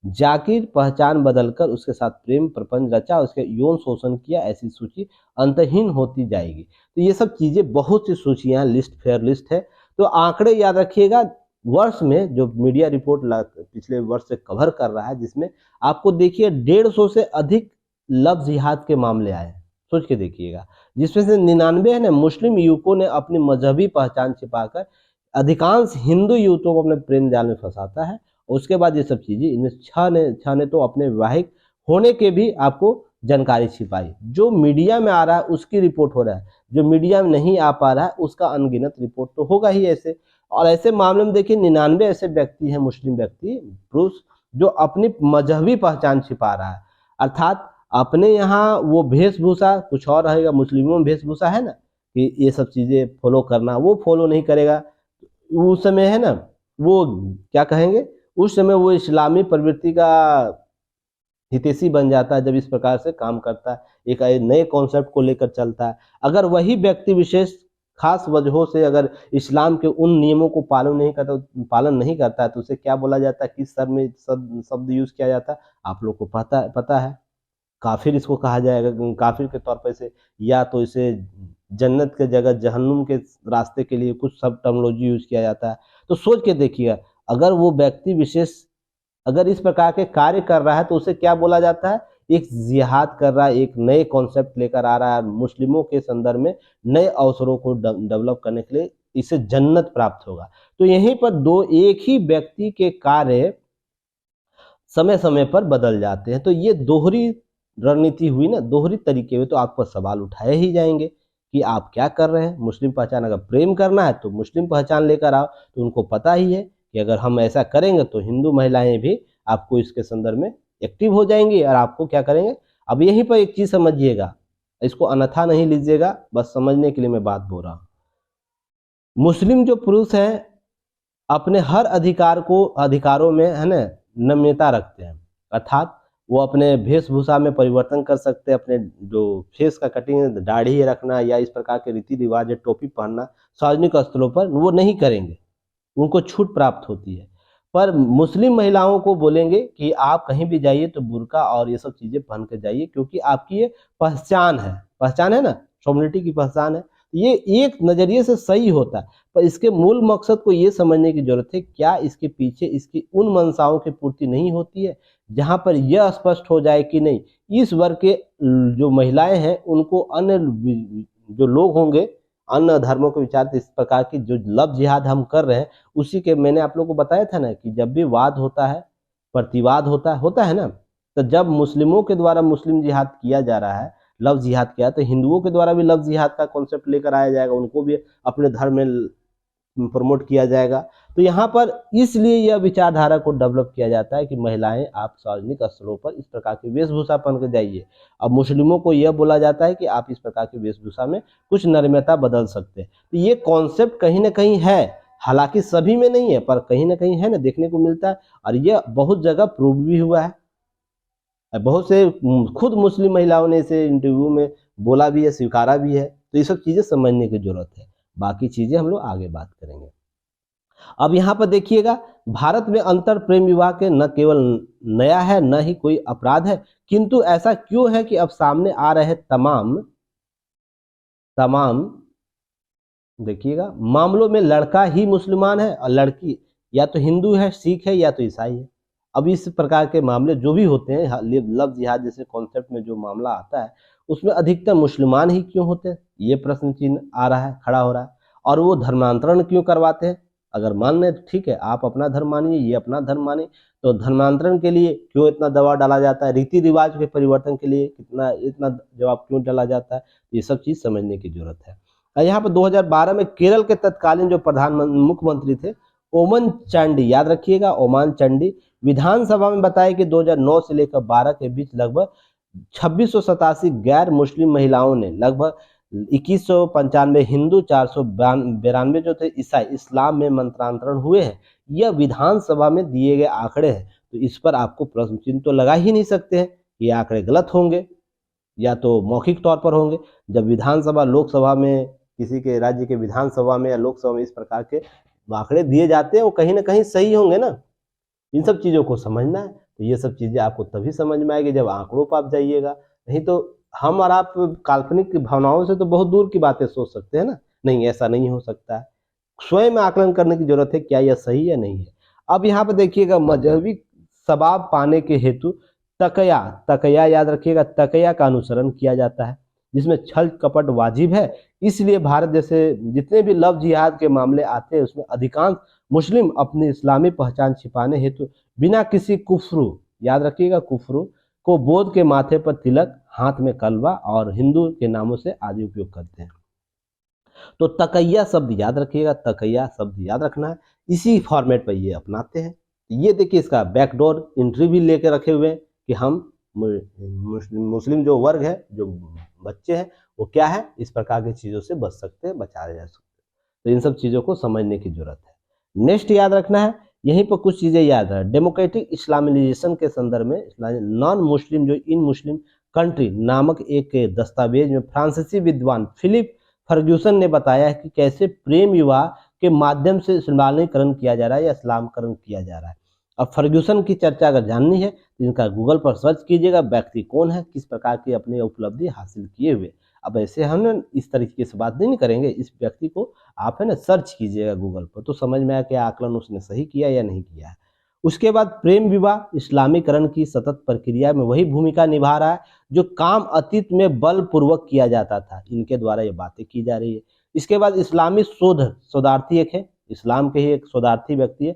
जाकिर पहचान बदलकर उसके साथ प्रेम प्रपंच रचा, उसके यौन शोषण किया। ऐसी सूची अंतहीन होती जाएगी। तो ये सब चीजें, बहुत सी सूचियां, लिस्ट फेयर लिस्ट है। तो आंकड़े याद रखिएगा, वर्ष में जो मीडिया रिपोर्ट पिछले वर्ष से कवर कर रहा है, जिसमें आपको देखिए 150 से अधिक लव जिहाद के मामले आए। सोच के देखिएगा, जिसमें से 99 है ना, मुस्लिम युवकों ने अपनी मजहबी पहचान छिपाकर अधिकांश हिंदू युवकों को अपने प्रेम जाल में फंसाता है। उसके बाद ये सब चीजें, इनमें छह ने तो अपने विवाहित होने के भी आपको जानकारी छिपाई। जो मीडिया में आ रहा है उसकी रिपोर्ट हो रहा है, जो मीडिया में नहीं आ पा रहा है उसका अनगिनत रिपोर्ट तो होगा ही ऐसे। और ऐसे मामले में देखिए 99 ऐसे व्यक्ति हैं, मुस्लिम व्यक्ति, पुरुष, जो अपनी मजहबी पहचान छिपा रहा है। अर्थात अपने यहाँ वो वेशभूषा कुछ और रहेगा, मुस्लिमों में वेशभूषा है ना कि ये सब चीजें फॉलो करना, वो फॉलो नहीं करेगा। उस समय है ना, वो क्या कहेंगे, उस समय वो इस्लामी प्रवृत्ति का हितैषी बन जाता है, जब इस प्रकार से काम करता है, एक नए कॉन्सेप्ट को लेकर चलता है। अगर वही व्यक्ति विशेष खास वजहों से अगर इस्लाम के उन नियमों को पालन नहीं करता है, तो उसे क्या बोला जाता है, किस शब्द में शब्द यूज किया जाता है, आप लोग को पता है, काफिर इसको कहा जाएगा। काफिर के तौर पर इसे, या तो इसे जन्नत के जगह जहन्नुम के रास्ते के लिए कुछ सब टर्मिनोलॉजी यूज किया जाता है। तो सोच के देखिएगा, अगर वो व्यक्ति विशेष अगर इस प्रकार के कार्य कर रहा है तो उसे क्या बोला जाता है, एक जिहाद कर रहा है, एक नए कॉन्सेप्ट लेकर आ रहा है, मुस्लिमों के संदर्भ में नए अवसरों को डेवलप करने के लिए इसे जन्नत प्राप्त होगा। तो यहीं पर एक ही व्यक्ति के कार्य समय समय पर बदल जाते हैं। तो ये दोहरी रणनीति हुई ना, दोहरी तरीके हुए। तो आप पर सवाल उठाए ही जाएंगे कि आप क्या कर रहे हैं। मुस्लिम पहचान, अगर प्रेम करना है तो मुस्लिम पहचान लेकर आओ। तो उनको पता ही है कि अगर हम ऐसा करेंगे तो हिंदू महिलाएं भी आपको इसके संदर्भ में एक्टिव हो जाएंगी और आपको क्या करेंगे। अब यहीं पर एक चीज समझिएगा, इसको अन्यथा नहीं लीजिएगा, बस समझने के लिए मैं बात बोल रहा हूँ। मुस्लिम जो पुरुष हैं अपने हर अधिकारों में है ना नम्यता रखते हैं। अर्थात वो अपने वेशभूषा में परिवर्तन कर सकते हैं, अपने जो फेस का कटिंग, दाढ़ी रखना या इस प्रकार के रीति रिवाज, टोपी पहनना सार्वजनिक स्थलों पर वो नहीं करेंगे, उनको छूट प्राप्त होती है। पर मुस्लिम महिलाओं को बोलेंगे कि आप कहीं भी जाइए तो बुर्का और ये सब चीजें पहन के जाइए, क्योंकि आपकी ये पहचान है ना, कम्युनिटी की पहचान है। ये एक नजरिए से सही होता है, पर इसके मूल मकसद को ये समझने की जरूरत है, क्या इसके पीछे इसकी उन मंशाओं की पूर्ति नहीं होती है, जहां पर यह स्पष्ट हो जाए कि नहीं, इस वर्ग के जो महिलाएं हैं उनको अन्य जो लोग होंगे अन्य धर्मों के विचार इस प्रकार की जो लव जिहाद हम कर रहे हैं, उसी के मैंने आप लोगों को बताया था ना कि जब भी वाद होता है, प्रतिवाद होता है ना, तो जब मुस्लिमों के द्वारा मुस्लिम जिहाद किया जा रहा है, लव जिहाद किया, तो हिंदुओं के द्वारा भी लव जिहाद का कॉन्सेप्ट लेकर आया जाएगा, उनको भी अपने धर्म में प्रमोट किया जाएगा। तो यहाँ पर इसलिए यह विचारधारा को डेवलप किया जाता है कि महिलाएं आप सार्वजनिक स्थलों पर इस प्रकार की वेशभूषा पहन कर जाइए। अब मुस्लिमों को यह बोला जाता है कि आप इस प्रकार की वेशभूषा में कुछ नम्रता बदल सकते हैं। तो ये कॉन्सेप्ट कहीं ना कहीं है, हालांकि सभी में नहीं है, पर कहीं ना कहीं है ना, देखने को मिलता है। और यह बहुत जगह प्रूव भी हुआ है, बहुत से खुद मुस्लिम महिलाओं ने इसे इंटरव्यू में बोला भी है, स्वीकारा भी है। तो ये सब चीजें समझने की जरूरत है, बाकी चीजें हम लोग आगे बात करेंगे। अब यहाँ पर देखिएगा, भारत में अंतर प्रेम विवाह के न केवल नया है न ही कोई अपराध है, किंतु ऐसा क्यों है कि अब सामने आ रहे तमाम देखिएगा मामलों में लड़का ही मुसलमान है और लड़की या तो हिंदू है, सिख है या तो ईसाई है। अब इस प्रकार के मामले जो भी होते हैं, लव जिहाद जैसे कॉन्सेप्ट में जो मामला आता है, उसमें अधिकतर मुसलमान ही क्यों होते हैं, ये प्रश्न चिन्ह आ रहा है, खड़ा हो रहा है। और वो धर्मांतरण क्यों करवाते हैं? अगर मान लें ठीक है, आप अपना धर्म मानिए, ये अपना धर्म मानिए, तो धर्मांतरण के लिए क्यों इतना दबाव डाला जाता है? रीति रिवाज के परिवर्तन के लिए इतना जवाब क्यों डाला जाता है? ये सब चीज समझने की जरूरत है। यहाँ पर 2012 में केरल के तत्कालीन जो मुख्यमंत्री थे ओमन चांडी, याद रखिएगा, ओमान चांडी, विधानसभा में बताया कि 2009 से लेकर 12 के बीच लगभग 2687 गैर मुस्लिम महिलाओं ने, लगभग 2195 हिंदू, 492 जो थे ईसाई, इस्लाम में मंत्रांतरण हुए हैं। यह विधानसभा में दिए गए आंकड़े हैं, तो इस पर आपको प्रश्न चिन्ह तो लगा ही नहीं सकते हैं, ये आंकड़े गलत होंगे या तो मौखिक तौर पर होंगे। जब विधानसभा, लोकसभा में, किसी के राज्य के विधानसभा में या लोकसभा में इस प्रकार के आंकड़े दिए जाते हैं, वो कहीं ना कहीं सही होंगे ना। इन सब चीज़ों को समझना है, तो ये सब चीज़ें आपको तभी समझ में आएगी जब आंकड़ों पर आप जाइएगा। नहीं तो हम और आप काल्पनिक भावनाओं से तो बहुत दूर की बातें सोच सकते हैं ना, नहीं ऐसा नहीं हो सकता है। स्वयं आकलन करने की जरूरत है, क्या यह सही है नहीं है। अब यहाँ पे देखिएगा, मजहबी सबाब पाने के हेतु तकया याद रखिएगा, तकया का अनुसरण किया जाता है, जिसमें छल कपट वाजिब है। इसलिए भारत जैसे जितने भी लव जिहाद के मामले आते हैं, उसमें अधिकांश मुस्लिम अपनी इस्लामी पहचान छिपाने हेतु बिना किसी कुफ्र, याद रखिएगा कुफ्र, को बोध के माथे पर तिलक, हाथ में कलवा और हिंदू के नामों से आदि उपयोग करते हैं। तो तकैया शब्द याद रखिएगा, तकैया शब्द याद रखना है, इसी फॉर्मेट पर ये अपनाते हैं। ये देखिए, इसका बैकडोर एंट्री भी लेके रखे हुए हैं कि हम मुस्लिम जो वर्ग है, जो बच्चे हैं, वो क्या है, इस प्रकार की चीज़ों से बच सकते हैं, बचाया जा सकते हैं। तो इन सब चीज़ों को समझने की जरूरत है। नेक्स्ट याद रखना है, यहीं पर कुछ चीज़ें याद है। डेमोक्रेटिक इस्लामिलाइजेशन के संदर्भ में नॉन मुस्लिम जो इन मुस्लिम कंट्री नामक एक दस्तावेज में फ्रांसीसी विद्वान फिलिप फर्ग्यूसन ने बताया है कि कैसे प्रेम विवाह के माध्यम से इस्लामीकरण किया जा रहा है या इस्लामकरण किया जा रहा है। अब फर्ग्यूसन की चर्चा अगर जाननी है तो इनका गूगल पर सर्च कीजिएगा, व्यक्ति कौन है, किस प्रकार की अपनी उपलब्धि हासिल किए हुए। अब ऐसे हम इस तरीके से बात नहीं करेंगे, इस व्यक्ति को आप है ना सर्च कीजिएगा गूगल पर, तो समझ में आया कि आकलन उसने सही किया या नहीं किया है। उसके बाद प्रेम विवाह इस्लामीकरण की सतत प्रक्रिया में वही भूमिका निभा रहा है जो काम अतीत में बलपूर्वक किया जाता था, इनके द्वारा ये बातें की जा रही है। इसके बाद इस्लामी शोधार्थी एक है, इस्लाम के ही एक शोधार्थी व्यक्ति है,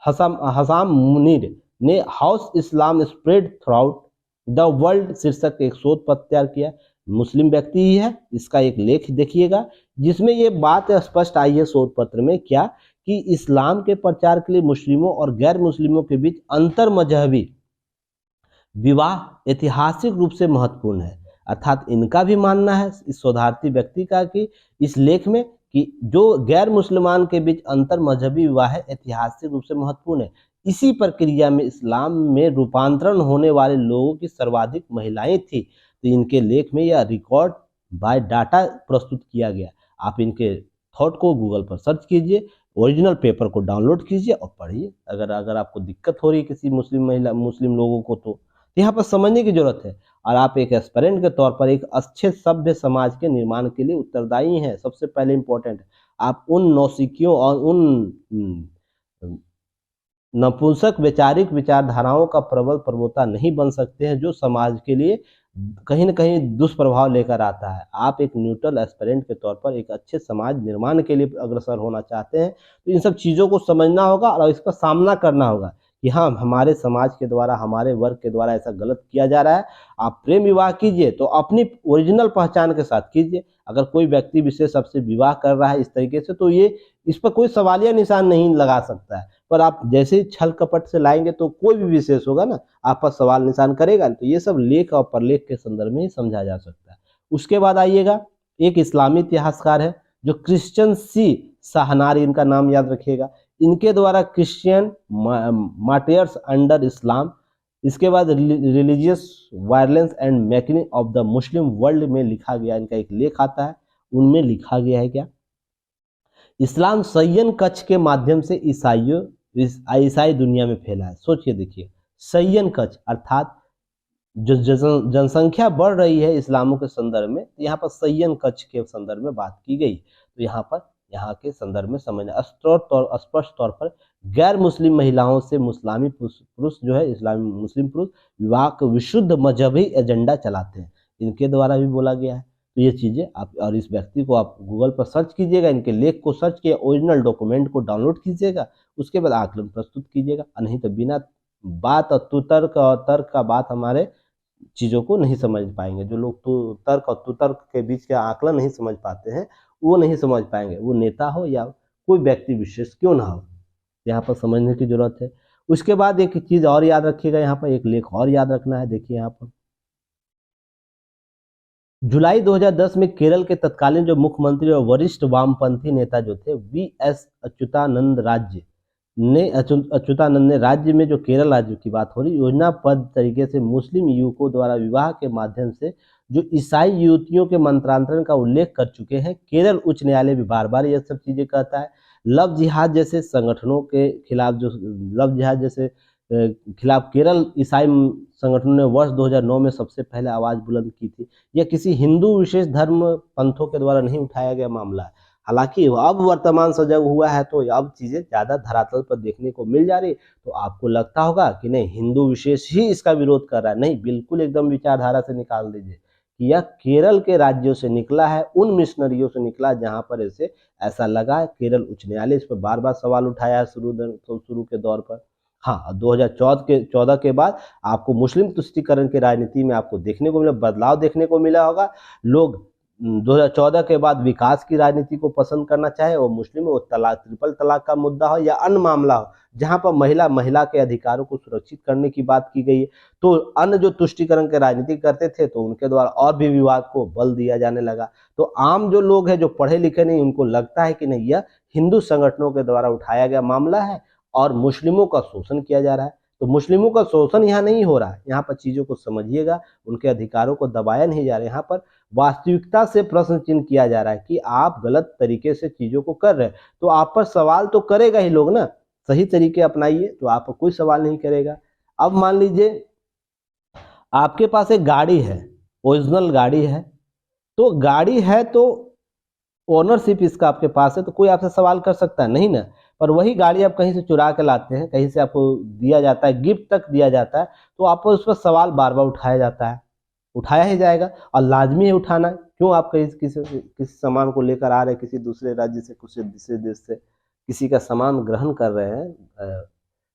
हसाम मुनीर ने house Islam spread throughout the world शीर्षक एक शोध पत्र तैयार किया। मुस्लिम व्यक्ति ही है, इसका एक लेख देखिएगा जिसमें ये बात स्पष्ट आई है शोध पत्र में, क्या कि इस्लाम के प्रचार के लिए मुस्लिमों और गैर मुस्लिमों के बीच अंतर मजहबी विवाह ऐतिहासिक रूप से महत्वपूर्ण है। अर्थात इनका भी मानना है, इस शोधार्थी व्यक्ति का, कि इस लेख में कि जो गैर मुसलमान के बीच अंतर मजहबी विवाह है ऐतिहासिक रूप से महत्वपूर्ण है। इसी प्रक्रिया में इस्लाम में रूपांतरण होने वाले लोगों की सर्वाधिक महिलाएं थी। तो इनके लेख में यह रिकॉर्ड बाय डाटा प्रस्तुत किया गया। आप इनके थॉट को गूगल पर सर्च कीजिए, ओरिजिनल पेपर को डाउनलोड कीजिए और पढ़िए। अगर आपको दिक्कत हो रही है किसी मुस्लिम लोगों को, तो यहाँ पर समझने की जरूरत है। और आप एक एस्पिरेंट के तौर पर एक अच्छे सभ्य समाज के निर्माण के लिए उत्तरदायी हैं। सबसे पहले इंपॉर्टेंट, आप उन नौसिखियों और उन नपुंसक वैचारिक विचारधाराओं का प्रबल प्रवक्ता नहीं बन सकते हैं, जो समाज के लिए कहीं न कहीं दुष्प्रभाव लेकर आता है। आप एक न्यूट्रल एस्पिरेंट के तौर पर एक अच्छे समाज निर्माण के लिए अग्रसर होना चाहते हैं, तो इन सब चीज़ों को समझना होगा और इसका सामना करना होगा कि हाँ, हमारे समाज के द्वारा, हमारे वर्ग के द्वारा ऐसा गलत किया जा रहा है। आप प्रेम विवाह कीजिए तो अपनी ओरिजिनल पहचान के साथ कीजिए। अगर कोई व्यक्ति विशेष आपसे विवाह कर रहा है इस तरीके से, तो ये इस पर कोई सवालिया निशान नहीं लगा सकता है। पर आप जैसे ही छल कपट से लाएंगे तो कोई भी विशेष होगा ना, आप पर सवाल निशान करेगा। तो ये सब लेख और प्रलेख के संदर्भ में ही समझा जा सकता है। उसके बाद आइएगा, एक इस्लामी इतिहासकार है जो क्रिश्चियन सी शाहनारी, इनका नाम याद रखिएगा। इनके द्वारा क्रिश्चियन मार्टियर्स अंडर इस्लाम, इसके बाद religious violence and making of the Muslim world में लिखा गया, इनका एक लेख आता है। उनमें लिखा गया है क्या, इस्लाम शय्यन कक्ष के माध्यम से ईसाई दुनिया में फैला है। सोचिए देखिए, शय्यन कक्ष अर्थात जो जनसंख्या बढ़ रही है इस्लामों के संदर्भ में, यहाँ पर शय्यन कक्ष के संदर्भ में बात की गई। तो यहाँ पर यहाँ के संदर्भ में समझना स्पष्ट तौर पर गैर मुस्लिम महिलाओं से मुस्लिमी पुरुष जो है, इस्लामी मुस्लिम पुरुष विवाह का विशुद्ध मजहबी एजेंडा चलाते हैं, इनके द्वारा भी बोला गया है। तो ये चीज़ें आप और इस व्यक्ति को आप गूगल पर सर्च कीजिएगा, इनके लेख को सर्च किए, ओरिजिनल डॉक्यूमेंट को डाउनलोड कीजिएगा, उसके बाद आकलन प्रस्तुत कीजिएगा। नहीं तो बिना बात और तुतर्क और तर्क का बात हमारे चीज़ों को नहीं समझ पाएंगे। जो लोग तो तर्क और तुतर्क के बीच के आकलन नहीं समझ पाते हैं, वो नहीं समझ पाएंगे, वो नेता हो या कोई व्यक्ति विशेष क्यों ना हो। यहाँ पर समझने की जरूरत है। उसके बाद एक चीज़ और याद रखिएगा, यहाँ पर एक लेख और याद रखना है। देखिए यहाँ पर जुलाई 2010 में केरल के तत्कालीन जो मुख्यमंत्री और वरिष्ठ वामपंथी नेता जो थे वीएस अच्युतानंद ने राज्य में, जो केरल राज्य की बात हो रही, योजनाबद्ध तरीके से मुस्लिम युवकों द्वारा विवाह के माध्यम से जो ईसाई युवतियों के मंत्रांतरण का उल्लेख कर चुके हैं। केरल उच्च न्यायालय भी बार बार ये सब चीजें कहता है। लव जिहाद जैसे संगठनों के खिलाफ, जो लव जिहाद जैसे खिलाफ केरल ईसाई संगठनों ने वर्ष 2009 में सबसे पहले आवाज बुलंद की थी। यह किसी हिंदू विशेष धर्म पंथों के द्वारा नहीं उठाया गया मामला है। हालांकि अब वर्तमान सजग हुआ है तो अब चीजें ज्यादा धरातल पर देखने को मिल जा रही। तो आपको लगता होगा कि नहीं, हिंदू विशेष ही इसका विरोध कर रहा है। नहीं, बिल्कुल एकदम विचारधारा से निकाल दीजिए कि यह केरल के राज्यों से निकला है, उन मिशनरियों से निकला जहां पर इसे ऐसा लगा। केरल उच्च न्यायालय इस पर बार बार सवाल उठाया है शुरू के दौर पर। हाँ, 2014 के बाद आपको मुस्लिम तुष्टीकरण की राजनीति में आपको देखने को मिला, बदलाव देखने को मिला होगा। लोग 2014 के बाद विकास की राजनीति को पसंद करना चाहे, वो मुस्लिम वो तलाक, ट्रिपल तलाक का मुद्दा हो या अन्य मामला हो, जहां पर महिला के अधिकारों को सुरक्षित करने की बात की गई है। तो अन्य जो तुष्टीकरण के राजनीति करते थे तो उनके द्वारा और भी विवाद को बल दिया जाने लगा। तो आम जो लोग हैं, जो पढ़े लिखे नहीं, उनको लगता है कि नहीं, यह हिंदू संगठनों के द्वारा उठाया गया मामला है और मुस्लिमों का शोषण किया जा रहा है। तो मुस्लिमों का शोषण यहाँ नहीं हो रहा है, यहाँ पर चीजों को समझिएगा, उनके अधिकारों को दबाया नहीं जा रहा है। यहाँ पर वास्तविकता से प्रश्न चिन्ह किया जा रहा है कि आप गलत तरीके से चीजों को कर रहे हैं। तो आप पर सवाल तो करेगा ही लोग ना, सही तरीके अपनाइए तो आप पर कोई सवाल नहीं करेगा। अब मान लीजिए आपके पास एक गाड़ी है, ओरिजिनल गाड़ी है, तो गाड़ी है तो ओनरशिप इसका आपके पास है, तो कोई आपसे सवाल कर सकता है नहीं ना। पर वही गाड़ी आप कहीं से चुरा के लाते हैं, कहीं से आपको दिया जाता है, गिफ्ट तक दिया जाता है, तो आपको उस पर सवाल बार बार उठाया जाता है, उठाया ही जाएगा और लाजमी है उठाना। क्यों आप कहीं किसी सामान को लेकर आ रहे हैं, किसी दूसरे राज्य से, किसी दूसरे देश से किसी का सामान ग्रहण कर रहे हैं,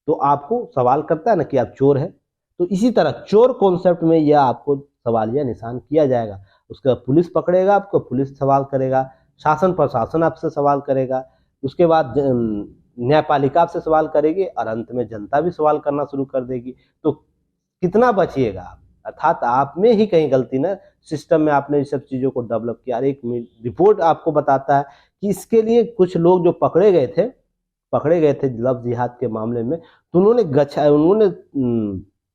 तो आपको सवाल करता है ना कि आप चोर है। तो इसी तरह चोर कॉन्सेप्ट में यह आपको सवालिया निशान किया जाएगा। उसके बाद पुलिस पकड़ेगा आपको, पुलिस सवाल करेगा, शासन प्रशासन आपसे सवाल करेगा, उसके बाद न्यायपालिका आपसे सवाल करेगी और अंत में जनता भी सवाल करना शुरू कर देगी। तो कितना बचिएगा आप, अर्थात आप में ही कहीं गलती ना, सिस्टम में आपने इस सब चीज़ों को डेवलप किया। एक रिपोर्ट आपको बताता है कि इसके लिए कुछ लोग जो पकड़े गए थे लव जिहाद के मामले में, तो उन्होंने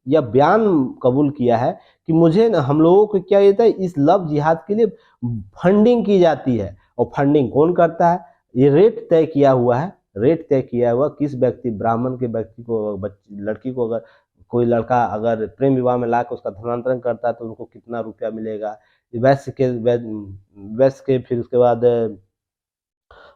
यह बयान कबूल किया है कि मुझे ना, हम लोगों को क्या कहता है, इस लव जिहाद के लिए फंडिंग की जाती है। और फंडिंग कौन करता है, ये रेट तय किया हुआ किस व्यक्ति, ब्राह्मण के व्यक्ति को, लड़की को, अगर कोई लड़का अगर प्रेम विवाह में लाकर उसका धर्मांतरण करता है तो उनको कितना रुपया मिलेगा, वैश्य के फिर उसके बाद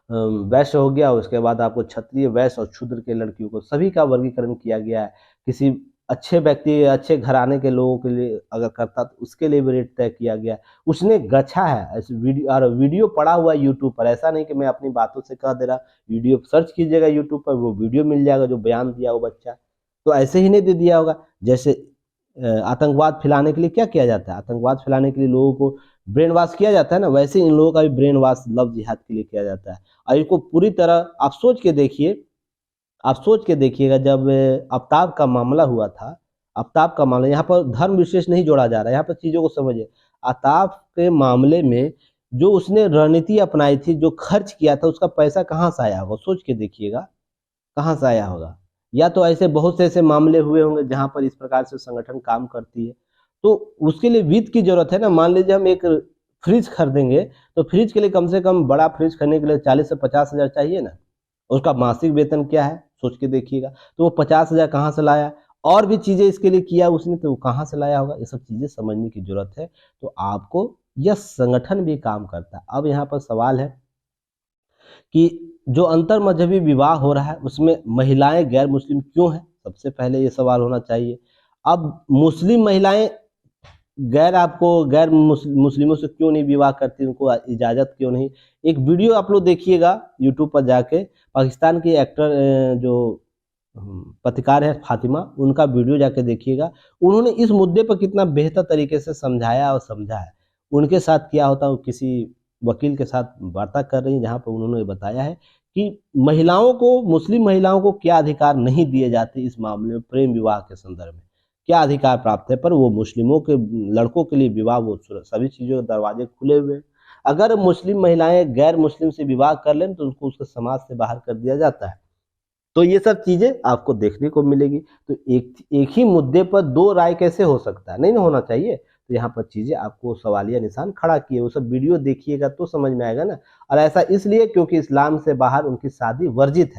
वैश्य हो गया, उसके बाद आपको क्षत्रिय, वैश्य और शूद्र के लड़कियों को सभी का वर्गीकरण किया गया है। किसी अच्छे व्यक्ति, अच्छे घराने के लोगों के लिए अगर करता तो उसके लिए भी रेट तय किया गया। उसने गछा है ऐसे वीडियो, और वीडियो पड़ा हुआ है यूट्यूब पर, ऐसा नहीं कि मैं अपनी बातों से कह दे रहा। वीडियो सर्च कीजिएगा यूट्यूब पर, वो वीडियो मिल जाएगा जो बयान दिया वो बच्चा। तो ऐसे ही नहीं दे दिया होगा। जैसे आतंकवाद फैलाने के लिए क्या किया जाता है, आतंकवाद फैलाने के लिए लोगों को ब्रेन वॉश किया जाता है ना, वैसे इन लोगों का भी ब्रेन वॉश लव जिहाद के लिए किया जाता है। और इसको पूरी तरह आप सोच के देखिए, आप सोच के देखिएगा, जब आफ्ताब का मामला हुआ था, आफ्ताब का मामला, यहाँ पर धर्म विशेष नहीं जोड़ा जा रहा है, यहाँ पर चीज़ों को समझिए। आफ्ताब के मामले में जो उसने रणनीति अपनाई थी, जो खर्च किया था, उसका पैसा कहाँ से आया होगा, सोच के देखिएगा कहाँ से आया होगा। या तो ऐसे बहुत से ऐसे मामले हुए होंगे जहाँ पर इस प्रकार से संगठन काम करती है, तो उसके लिए वित्त की जरूरत है ना। मान लीजिए हम एक फ्रिज खरीदेंगे, तो फ्रिज के लिए कम से कम, बड़ा फ्रिज खरीदने के लिए 40 से 50 हज़ार चाहिए ना। उसका मासिक वेतन क्या है सोच के देखिएगा। तो वो 50 हज़ार कहाँ से लाया, और भी चीज़ें इसके लिए किया उसने, तो वो कहाँ से लाया होगा, ये सब चीज़ें समझने की जरूरत है। तो आपको यह संगठन भी काम करता है। अब यहाँ पर सवाल है कि जो अंतर मजहबी विवाह हो रहा है उसमें महिलाएं गैर मुस्लिम क्यों हैं, सबसे पहले ये सवाल होना चाहिए। अब मुस्लिम महिलाएं गैर मुस्लिमों से क्यों नहीं विवाह करती, उनको इजाज़त क्यों नहीं। एक वीडियो आप लोग देखिएगा यूट्यूब पर जाके, पाकिस्तान की एक्टर जो पत्रकार है फातिमा, उनका वीडियो जाके देखिएगा। उन्होंने इस मुद्दे पर कितना बेहतर तरीके से समझाया और समझा है। उनके साथ क्या होता है, किसी वकील के साथ वार्ता कर रही है, जहाँ पर उन्होंने बताया है कि महिलाओं को, मुस्लिम महिलाओं को क्या अधिकार नहीं दिए जाते इस मामले में, प्रेम विवाह के संदर्भ में क्या अधिकार प्राप्त है। पर वो मुस्लिमों के लड़कों के लिए विवाह, वो सभी चीज़ों के दरवाजे खुले हुए हैं। अगर मुस्लिम महिलाएं गैर मुस्लिम से विवाह कर लें तो उनको उसके समाज से बाहर कर दिया जाता है। तो ये सब चीज़ें आपको देखने को मिलेगी। तो एक ही मुद्दे पर दो राय कैसे हो सकता है, नहीं ना होना चाहिए। तो यहाँ पर चीज़ें आपको सवालिया निशान खड़ा किए, वो सब वीडियो देखिएगा तो समझ में आएगा ना। और ऐसा इसलिए क्योंकि इस्लाम से बाहर उनकी शादी वर्जित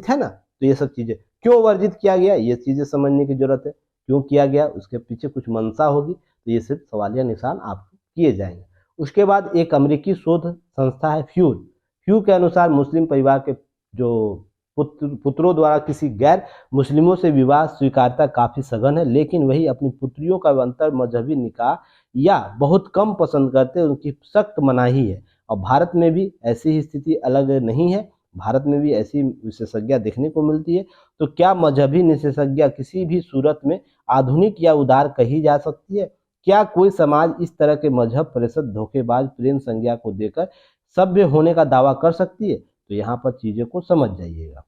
है ना। तो ये सब चीज़ें क्यों वर्जित किया गया, ये चीज़ें समझने की जरूरत है। क्यों किया गया, उसके पीछे कुछ मंशा होगी, तो ये सिर्फ सवालिया निशान आपको किए जाएंगे। उसके बाद एक अमेरिकी शोध संस्था है फ्यू के अनुसार मुस्लिम परिवार के जो पुत्रों द्वारा किसी गैर मुस्लिमों से विवाह स्वीकारता काफी सघन है, लेकिन वही अपनी पुत्रियों का अंतर मजहबी निकाह या बहुत कम पसंद करते, उनकी सख्त मनाही है। और भारत में भी ऐसी ही स्थिति अलग नहीं है, भारत में भी ऐसी विशेषज्ञ देखने को मिलती है। तो क्या मजहबी विशेषज्ञ किसी भी सूरत में आधुनिक या उदार कही जा सकती है? क्या कोई समाज इस तरह के मजहब परिषद धोखेबाज प्रेम संज्ञा को देकर सभ्य होने का दावा कर सकती है? तो यहाँ पर चीज़ों को समझ जाइएगा।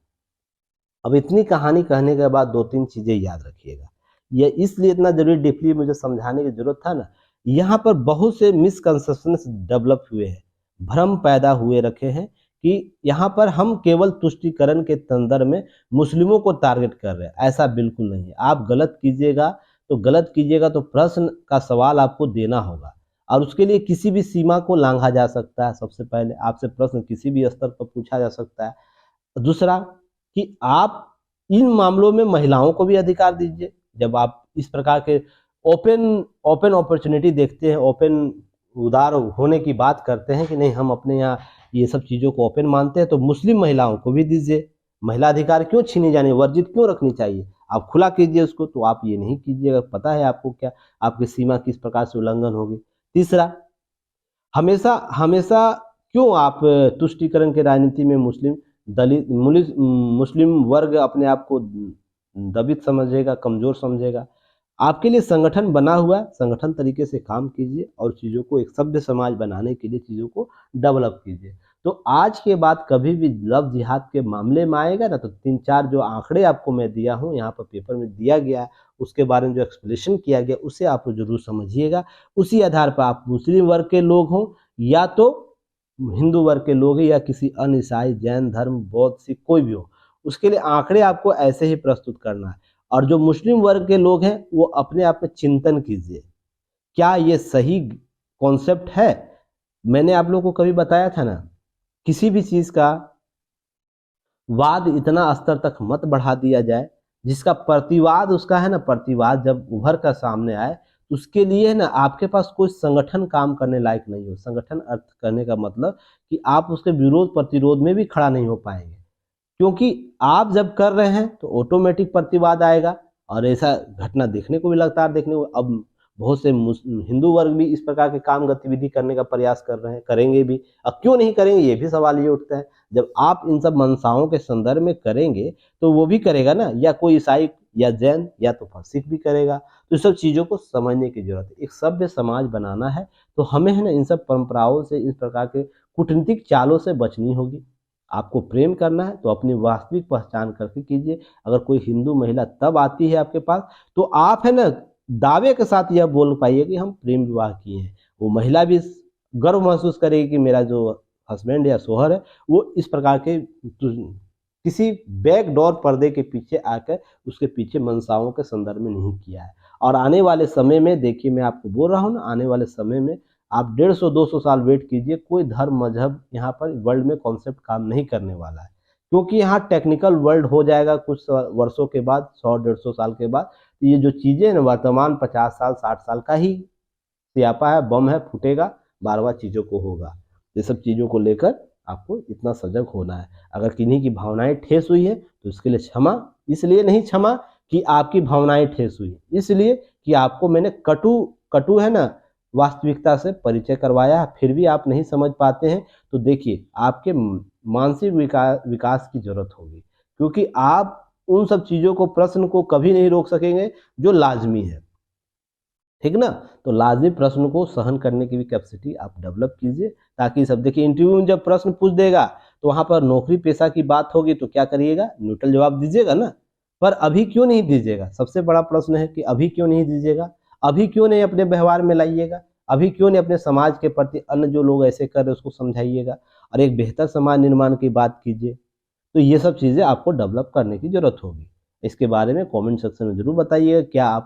अब इतनी कहानी कहने के बाद दो तीन चीज़ें याद रखिएगा। ये इसलिए इतना जरूरी डीपली मुझे समझाने की जरूरत था ना, यहाँ पर बहुत से मिसकंसेप्शंस डेवलप हुए हैं, भ्रम पैदा हुए रखे हैं कि यहाँ पर हम केवल तुष्टीकरण के संदर्भ में मुस्लिमों को टारगेट कर रहे हैं। ऐसा बिल्कुल नहीं है। आप गलत कीजिएगा तो प्रश्न का सवाल आपको देना होगा, और उसके लिए किसी भी सीमा को लांघा जा सकता है। सबसे पहले आपसे प्रश्न किसी भी स्तर पर पूछा जा सकता है। दूसरा कि आप इन मामलों में महिलाओं को भी अधिकार दीजिए। जब आप इस प्रकार के ओपन अपॉर्चुनिटी देखते हैं, ओपन उदार होने की बात करते हैं कि नहीं हम अपने यहाँ ये सब चीज़ों को ओपन मानते हैं, तो मुस्लिम महिलाओं को भी दीजिए। महिला अधिकार क्यों छीनी जानी, वर्जित क्यों रखनी चाहिए, आप खुला कीजिए उसको। तो आप ये नहीं कीजिएगा, पता है आपको क्या आपकी सीमा किस प्रकार से उल्लंघन होगी। तीसरा, हमेशा हमेशा क्यों आप तुष्टीकरण के राजनीति में मुस्लिम वर्ग अपने आप को दबित समझेगा, कमजोर समझेगा। आपके लिए संगठन बना हुआ है, संगठन तरीके से काम कीजिए और चीज़ों को एक सभ्य समाज बनाने के लिए चीज़ों को डेवलप कीजिए। तो आज के बाद कभी भी लव जिहाद के मामले में आएगा ना, तो 3-4 जो आंकड़े आपको मैं दिया हूँ, यहाँ पर पेपर में दिया गया है, उसके बारे में जो एक्सप्लेनेशन किया गया उसे आप जरूर समझिएगा। उसी आधार पर आप मुस्लिम वर्ग के लोग हों या तो हिंदू वर्ग के लोग हैं या किसी अन्य ईसाई, जैन धर्म, बौद्ध, सिख, कोई भी हो, उसके लिए आंकड़े आपको ऐसे ही प्रस्तुत करना है। और जो मुस्लिम वर्ग के लोग हैं वो अपने आप में चिंतन कीजिए, क्या ये सही कॉन्सेप्ट है। मैंने आप लोगों को कभी बताया था ना, किसी भी चीज़ का वाद इतना स्तर तक मत बढ़ा दिया जाए जिसका प्रतिवाद उसका है ना, प्रतिवाद जब उभर कर सामने आए उसके लिए ना आपके पास कोई संगठन काम करने लायक नहीं हो। संगठन अर्थ करने का मतलब कि आप उसके विरोध प्रतिरोध में भी खड़ा नहीं हो पाएंगे, क्योंकि आप जब कर रहे हैं तो ऑटोमेटिक प्रतिवाद आएगा। और ऐसा घटना देखने को भी लगातार देखने को अब बहुत से हिंदू वर्ग भी इस प्रकार के काम गतिविधि करने का प्रयास कर रहे हैं, करेंगे भी। अब क्यों नहीं करेंगे, ये भी सवाल ये उठता है। जब आप इन सब मंशाओं के संदर्भ में करेंगे तो वो भी करेगा ना, या कोई ईसाई या जैन या तो फिर सिख भी करेगा। तो इस सब चीज़ों को समझने की जरूरत है। एक सभ्य समाज बनाना है तो हमें है ना इन सब परंपराओं से, इस प्रकार के कूटनीतिक चालों से बचनी होगी। आपको प्रेम करना है तो अपनी वास्तविक पहचान करके कीजिए। अगर कोई हिंदू महिला तब आती है आपके पास तो आप है ना दावे के साथ यह बोल पाइए कि हम प्रेम विवाह किए हैं। वो महिला भी गर्व महसूस करेगी कि मेरा जो हस्बैंड या शोहर है वो इस प्रकार के किसी बैकडोर पर्दे के पीछे आकर उसके पीछे मनसाओं के संदर्भ में नहीं किया है। और आने वाले समय में देखिए, मैं आपको बोल रहा हूँ ना, आने वाले समय में आप 150-200 साल वेट कीजिए, कोई धर्म मजहब यहाँ पर वर्ल्ड में कॉन्सेप्ट काम नहीं करने वाला है, क्योंकि यहाँ टेक्निकल वर्ल्ड हो जाएगा कुछ वर्षों के बाद, 100-150 साल के बाद। तो ये जो चीज़ें वर्तमान 50 साल 60 साल का ही स्यापा है, बम है, फूटेगा, बार-बार चीज़ों को होगा। ये सब चीज़ों को लेकर आपको इतना सजग होना है। अगर किन्हीं की भावनाएं ठेस हुई है तो उसके लिए क्षमा। इसलिए नहीं क्षमा कि आपकी भावनाएं ठेस हुई, इसलिए कि आपको मैंने कटु कटु है ना वास्तविकता से परिचय करवाया, फिर भी आप नहीं समझ पाते हैं। तो देखिए, आपके मानसिक विकास की जरूरत होगी, क्योंकि आप उन सब चीज़ों को, प्रश्न को कभी नहीं रोक सकेंगे जो लाजमी है, ठीक ना। तो लाजमी प्रश्न को सहन करने की भी कैपेसिटी आप डेवलप कीजिए, ताकि सब देखिए इंटरव्यू में जब प्रश्न पूछ देगा तो वहाँ पर नौकरी पेशा की बात होगी तो क्या करिएगा, न्यूट्रल जवाब दीजिएगा ना। पर अभी क्यों नहीं दीजिएगा, सबसे बड़ा प्रश्न है कि अभी क्यों नहीं दीजिएगा, अभी क्यों नहीं अपने व्यवहार में लाइएगा, अभी क्यों नहीं अपने समाज के प्रति अन्य जो लोग ऐसे कर रहे हैं उसको समझाइएगा और एक बेहतर समाज निर्माण की बात कीजिए। तो ये सब चीज़ें आपको डेवलप करने की ज़रूरत होगी। इसके बारे में कमेंट सेक्शन में ज़रूर बताइएगा,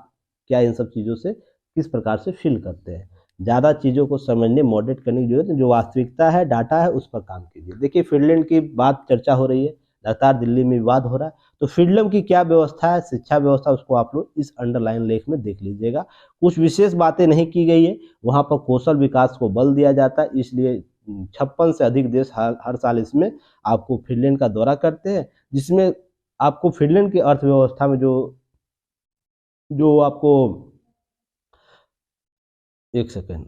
क्या इन सब चीज़ों से किस प्रकार से फील करते हैं। ज़्यादा चीज़ों को समझने, मॉडरेट करने की ज़रूरत है। जो वास्तविकता है, डाटा है, उस पर काम कीजिए। देखिए, फ़िनलैंड की बात चर्चा हो रही है, लगातार दिल्ली में विवाद हो रहा है। तो फ़िनलैंड की क्या व्यवस्था है, शिक्षा व्यवस्था, उसको आप लोग इस अंडरलाइन लेख में देख लीजिएगा। कुछ विशेष बातें नहीं की गई है, वहाँ पर कौशल विकास को बल दिया जाता है, इसलिए 56 से अधिक देश हर साल इसमें आपको फ़िनलैंड का दौरा करते हैं, जिसमें आपको फ़िनलैंड की अर्थव्यवस्था में जो जो आपको, एक सेकेंड,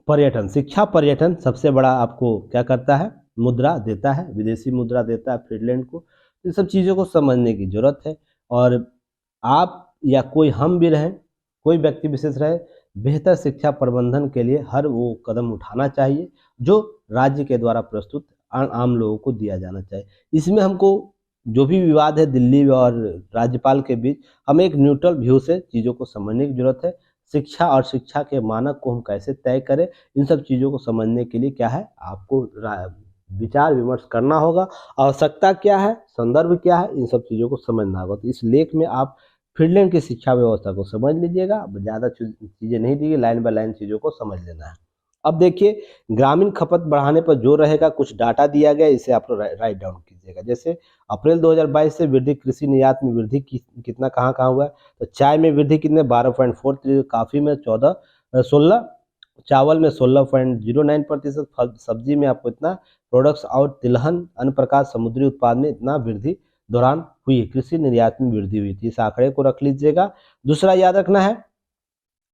पर्यटन, शिक्षा पर्यटन सबसे बड़ा आपको क्या करता है, मुद्रा देता है, विदेशी मुद्रा देता है फ़िनलैंड को। इन सब चीज़ों को समझने की ज़रूरत है। और आप या कोई हम भी रहें, कोई व्यक्ति विशेष रहे, बेहतर शिक्षा प्रबंधन के लिए हर वो कदम उठाना चाहिए जो राज्य के द्वारा प्रस्तुत आम लोगों को दिया जाना चाहिए। इसमें हमको जो भी विवाद है दिल्ली और राज्यपाल के बीच, हमें एक न्यूट्रल व्यू से चीज़ों को समझने की ज़रूरत है। शिक्षा और शिक्षा के मानक को हम कैसे तय करें, इन सब चीज़ों को समझने के लिए क्या है, आपको विचार विमर्श करना होगा। आवश्यकता क्या है, संदर्भ क्या है, इन सब चीज़ों को समझना होगा। तो इस लेख में आप फ़िनलैंड की शिक्षा व्यवस्था को समझ लीजिएगा। अब ज़्यादा चीज़ें नहीं दी गई, लाइन बाय लाइन चीज़ों को समझ लेना है। अब देखिए, ग्रामीण खपत बढ़ाने पर जोर रहेगा, कुछ डाटा दिया गया, इसे आप लोग राइट डाउन कीजिएगा। जैसे अप्रैल 2022 से वृद्धि, कृषि निर्यात में वृद्धि कितना कहाँ हुआ है, तो चाय में वृद्धि कितने, 12.43, कॉफ़ी में 16, चावल में 16.09%, सब्जी में आपको इतना, प्रोडक्ट्स और तिलहन, अन्य प्रकार समुद्री उत्पाद में इतना वृद्धि दौरान हुई है, कृषि निर्यात में वृद्धि हुई थी। इस आंकड़े को रख लीजिएगा। दूसरा याद रखना है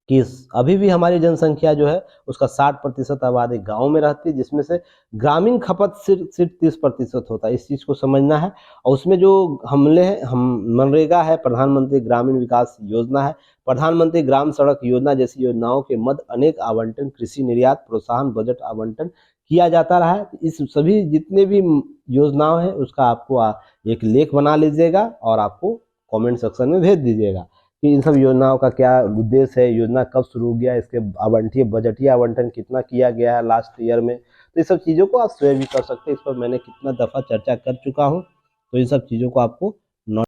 कि अभी भी हमारी जनसंख्या जो है उसका 60% आबादी गाँव में रहती है, जिसमें से ग्रामीण खपत सिर्फ 30% होता है। इस चीज़ को समझना है। और उसमें जो हमले हैं, हम मनरेगा है, प्रधानमंत्री ग्रामीण विकास योजना है, प्रधानमंत्री ग्राम सड़क योजना जैसी योजनाओं के मध्य अनेक आवंटन, कृषि निर्यात प्रोत्साहन बजट आवंटन किया जाता रहा है। इस सभी जितने भी योजनाओं हैं उसका आपको एक लेख बना लीजिएगा और आपको कमेंट सेक्शन में भेज दीजिएगा कि इन सब योजनाओं का क्या उद्देश्य है, योजना कब शुरू हो गया, इसके आवंटीय बजटीय आवंटन कितना किया गया है लास्ट ईयर में। तो ये सब चीज़ों को आप शेयर भी कर सकते हैं। इस पर मैंने कितना दफ़ा चर्चा कर चुका हूँ। तो इन सब चीज़ों को आपको नोट,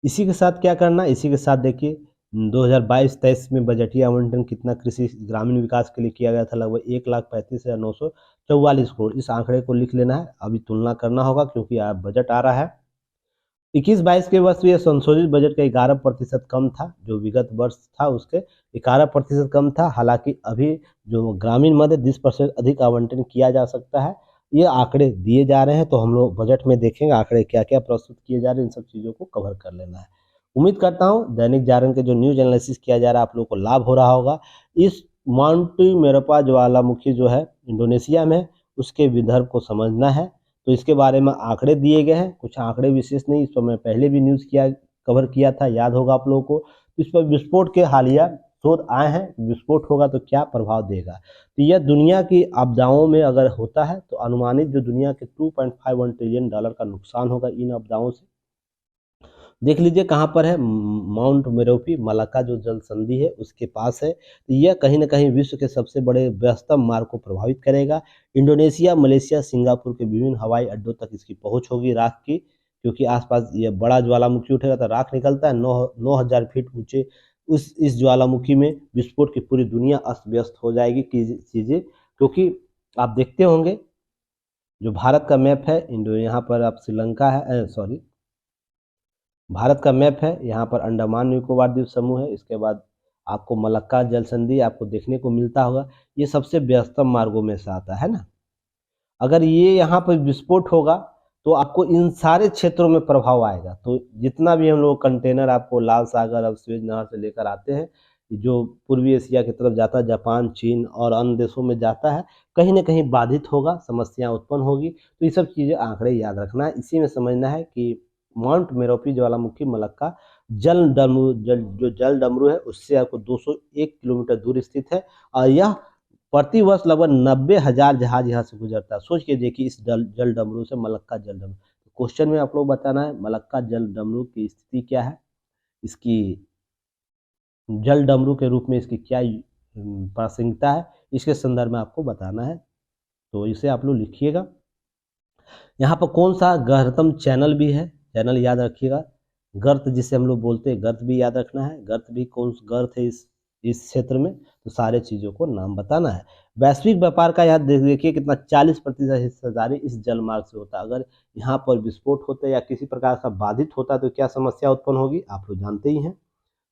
इसी के साथ क्या करना, इसी के साथ देखिए 2022-23 में बजटीय आवंटन कितना कृषि ग्रामीण विकास के लिए किया गया था, लगभग 1,35,944 करोड़। इस आंकड़े को लिख लेना है, अभी तुलना करना होगा क्योंकि बजट आ रहा है। 21-22 के वर्ष में संशोधित बजट का 11% कम था, जो विगत वर्ष था उसके 11% कम था। हालांकि अभी जो ग्रामीण मद 20% अधिक आवंटन किया जा सकता है, ये आंकड़े दिए जा रहे हैं, तो हम लोग बजट में देखेंगे आंकड़े क्या क्या प्रस्तुत किए जा रहे हैं, इन सब चीज़ों को कवर कर लेना है। उम्मीद करता हूँ दैनिक जागरण के जो न्यूज एनालिसिस किया जा रहा है आप लोगों को लाभ हो रहा होगा। इस माउंट मेरपा ज्वालामुखी जो है इंडोनेशिया में, उसके विदर्भ को समझना है, तो इसके बारे में आंकड़े दिए गए हैं। कुछ आंकड़े विशेष नहीं, इस पर मैं पहले भी न्यूज़ कवर किया था, याद होगा आप लोगों को। इस पर विस्फोट के हालिया शोध आए हैं, विस्फोट होगा तो क्या प्रभाव देगा। तो यह दुनिया की आपदाओं में अगर होता है तो अनुमानित जो दुनिया के $2.51 ट्रिलियन का नुकसान होगा इन आपदाओं से। देख लीजिए कहाँ पर है, माउंट मेरोपी मलाक्का जो जल संधि है उसके पास है। तो यह कहीं ना कहीं विश्व के सबसे बड़े व्यस्तम मार्ग को प्रभावित करेगा। इंडोनेशिया, मलेशिया, सिंगापुर के विभिन्न हवाई अड्डों तक इसकी पहुंच होगी राख की, क्योंकि आसपास ये बड़ा ज्वालामुखी उठेगा तो राख निकलता है। 9,000 फीट ऊंचे उस इस ज्वालामुखी में विस्फोट की पूरी दुनिया अस्त व्यस्त हो जाएगी चीज़ें, क्योंकि आप देखते होंगे जो भारत का मैप है, इंडो यहाँ पर आप श्रीलंका है, सॉरी, भारत का मैप है, यहाँ पर अंडमान निकोबार द्वीप समूह है, इसके बाद आपको मलक्का जल संधि आपको देखने को मिलता होगा। ये सबसे व्यस्तम मार्गों में से आता है ना। अगर ये यहाँ पर विस्फोट होगा तो आपको इन सारे क्षेत्रों में प्रभाव आएगा। तो जितना भी हम लोग कंटेनर आपको लाल सागर और स्वेज नहर से लेकर आते हैं, जो पूर्वी एशिया की तरफ जाता है, जापान, चीन और अन्य देशों में जाता है, कहीं ना कहीं बाधित होगा, समस्याएं उत्पन्न होगी। तो ये सब चीज़ें आंकड़े याद रखना है। इसी में समझना है कि माउंट मेरोपी ज्वालामुखी मलक्का जल डमरू है, उससे आपको 201 किलोमीटर दूर स्थित है, और यह प्रति वर्ष लगभग 90,000 जहाज यहाँ से गुजरता है। सोच के देखिए इस जल डमरू से, मलक्का जल डमरू। क्वेश्चन में आप लोग बताना है मलक्का जल डमरू की स्थिति क्या है, इसकी जल डमरू के रूप में इसकी क्या प्रासंगिकता है, इसके संदर्भ में आपको बताना है। तो इसे आप लोग लिखिएगा। यहाँ पर कौन सा गहरतम चैनल भी है, चैनल याद रखिएगा। गर्त जिसे हम लोग बोलते हैं, गर्त भी याद रखना है। गर्त भी कौन सा गर्त है इस क्षेत्र में, तो सारे चीज़ों को नाम बताना है। वैश्विक व्यापार का याद देखिए कितना 40% हिस्सेदारी इस जल मार्ग से होता है। अगर यहाँ पर विस्फोट होता है या किसी प्रकार का बाधित होता है तो क्या समस्या उत्पन्न होगी, आप लोग जानते ही हैं।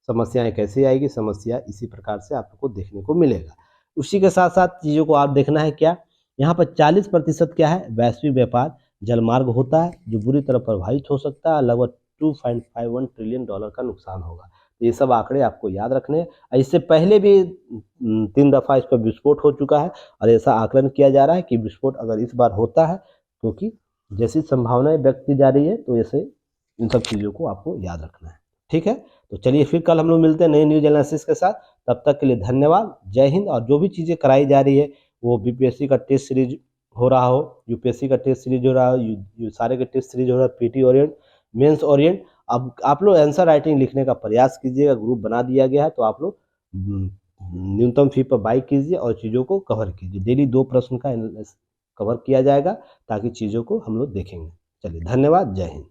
समस्याएं कैसे आएगी, समस्या इसी प्रकार से आपको देखने को मिलेगा। उसी के साथ साथ चीज़ों को आप देखना है क्या, यहाँ पर 40% क्या है, वैश्विक व्यापार जलमार्ग होता है, जो बुरी तरह प्रभावित हो सकता है। लगभग $2.51 ट्रिलियन का नुकसान होगा। तो ये सब आंकड़े आपको याद रखने हैं। इससे पहले भी 3 दफ़ा इस पर विस्फोट हो चुका है, और ऐसा आकलन किया जा रहा है कि विस्फोट अगर इस बार होता है, क्योंकि जैसी संभावनाएं व्यक्त की जा रही है, तो ऐसे इन सब चीज़ों को आपको याद रखना है। ठीक है, तो चलिए फिर कल हम लोग मिलते हैं नए न्यूज एनालिसिस के साथ। तब तक के लिए धन्यवाद, जय हिंद। और जो भी चीज़ें कराई जा रही है, वो बीपीएससी का टेस्ट सीरीज हो रहा हो, यूपीएससी का टेस्ट सीरीज हो रहा हो, सारे के टेस्ट सीरीज हो रहा है, पीटी ओरिएंट, मेंस ओरिएंट। अब आप लोग आंसर राइटिंग लिखने का प्रयास कीजिएगा, ग्रुप बना दिया गया है, तो आप लोग न्यूनतम फी पर बाई कीजिए और चीज़ों को कवर कीजिए। डेली 2 प्रश्न का कवर किया जाएगा, ताकि चीज़ों को हम लोग देखेंगे। चलिए धन्यवाद, जय हिंद।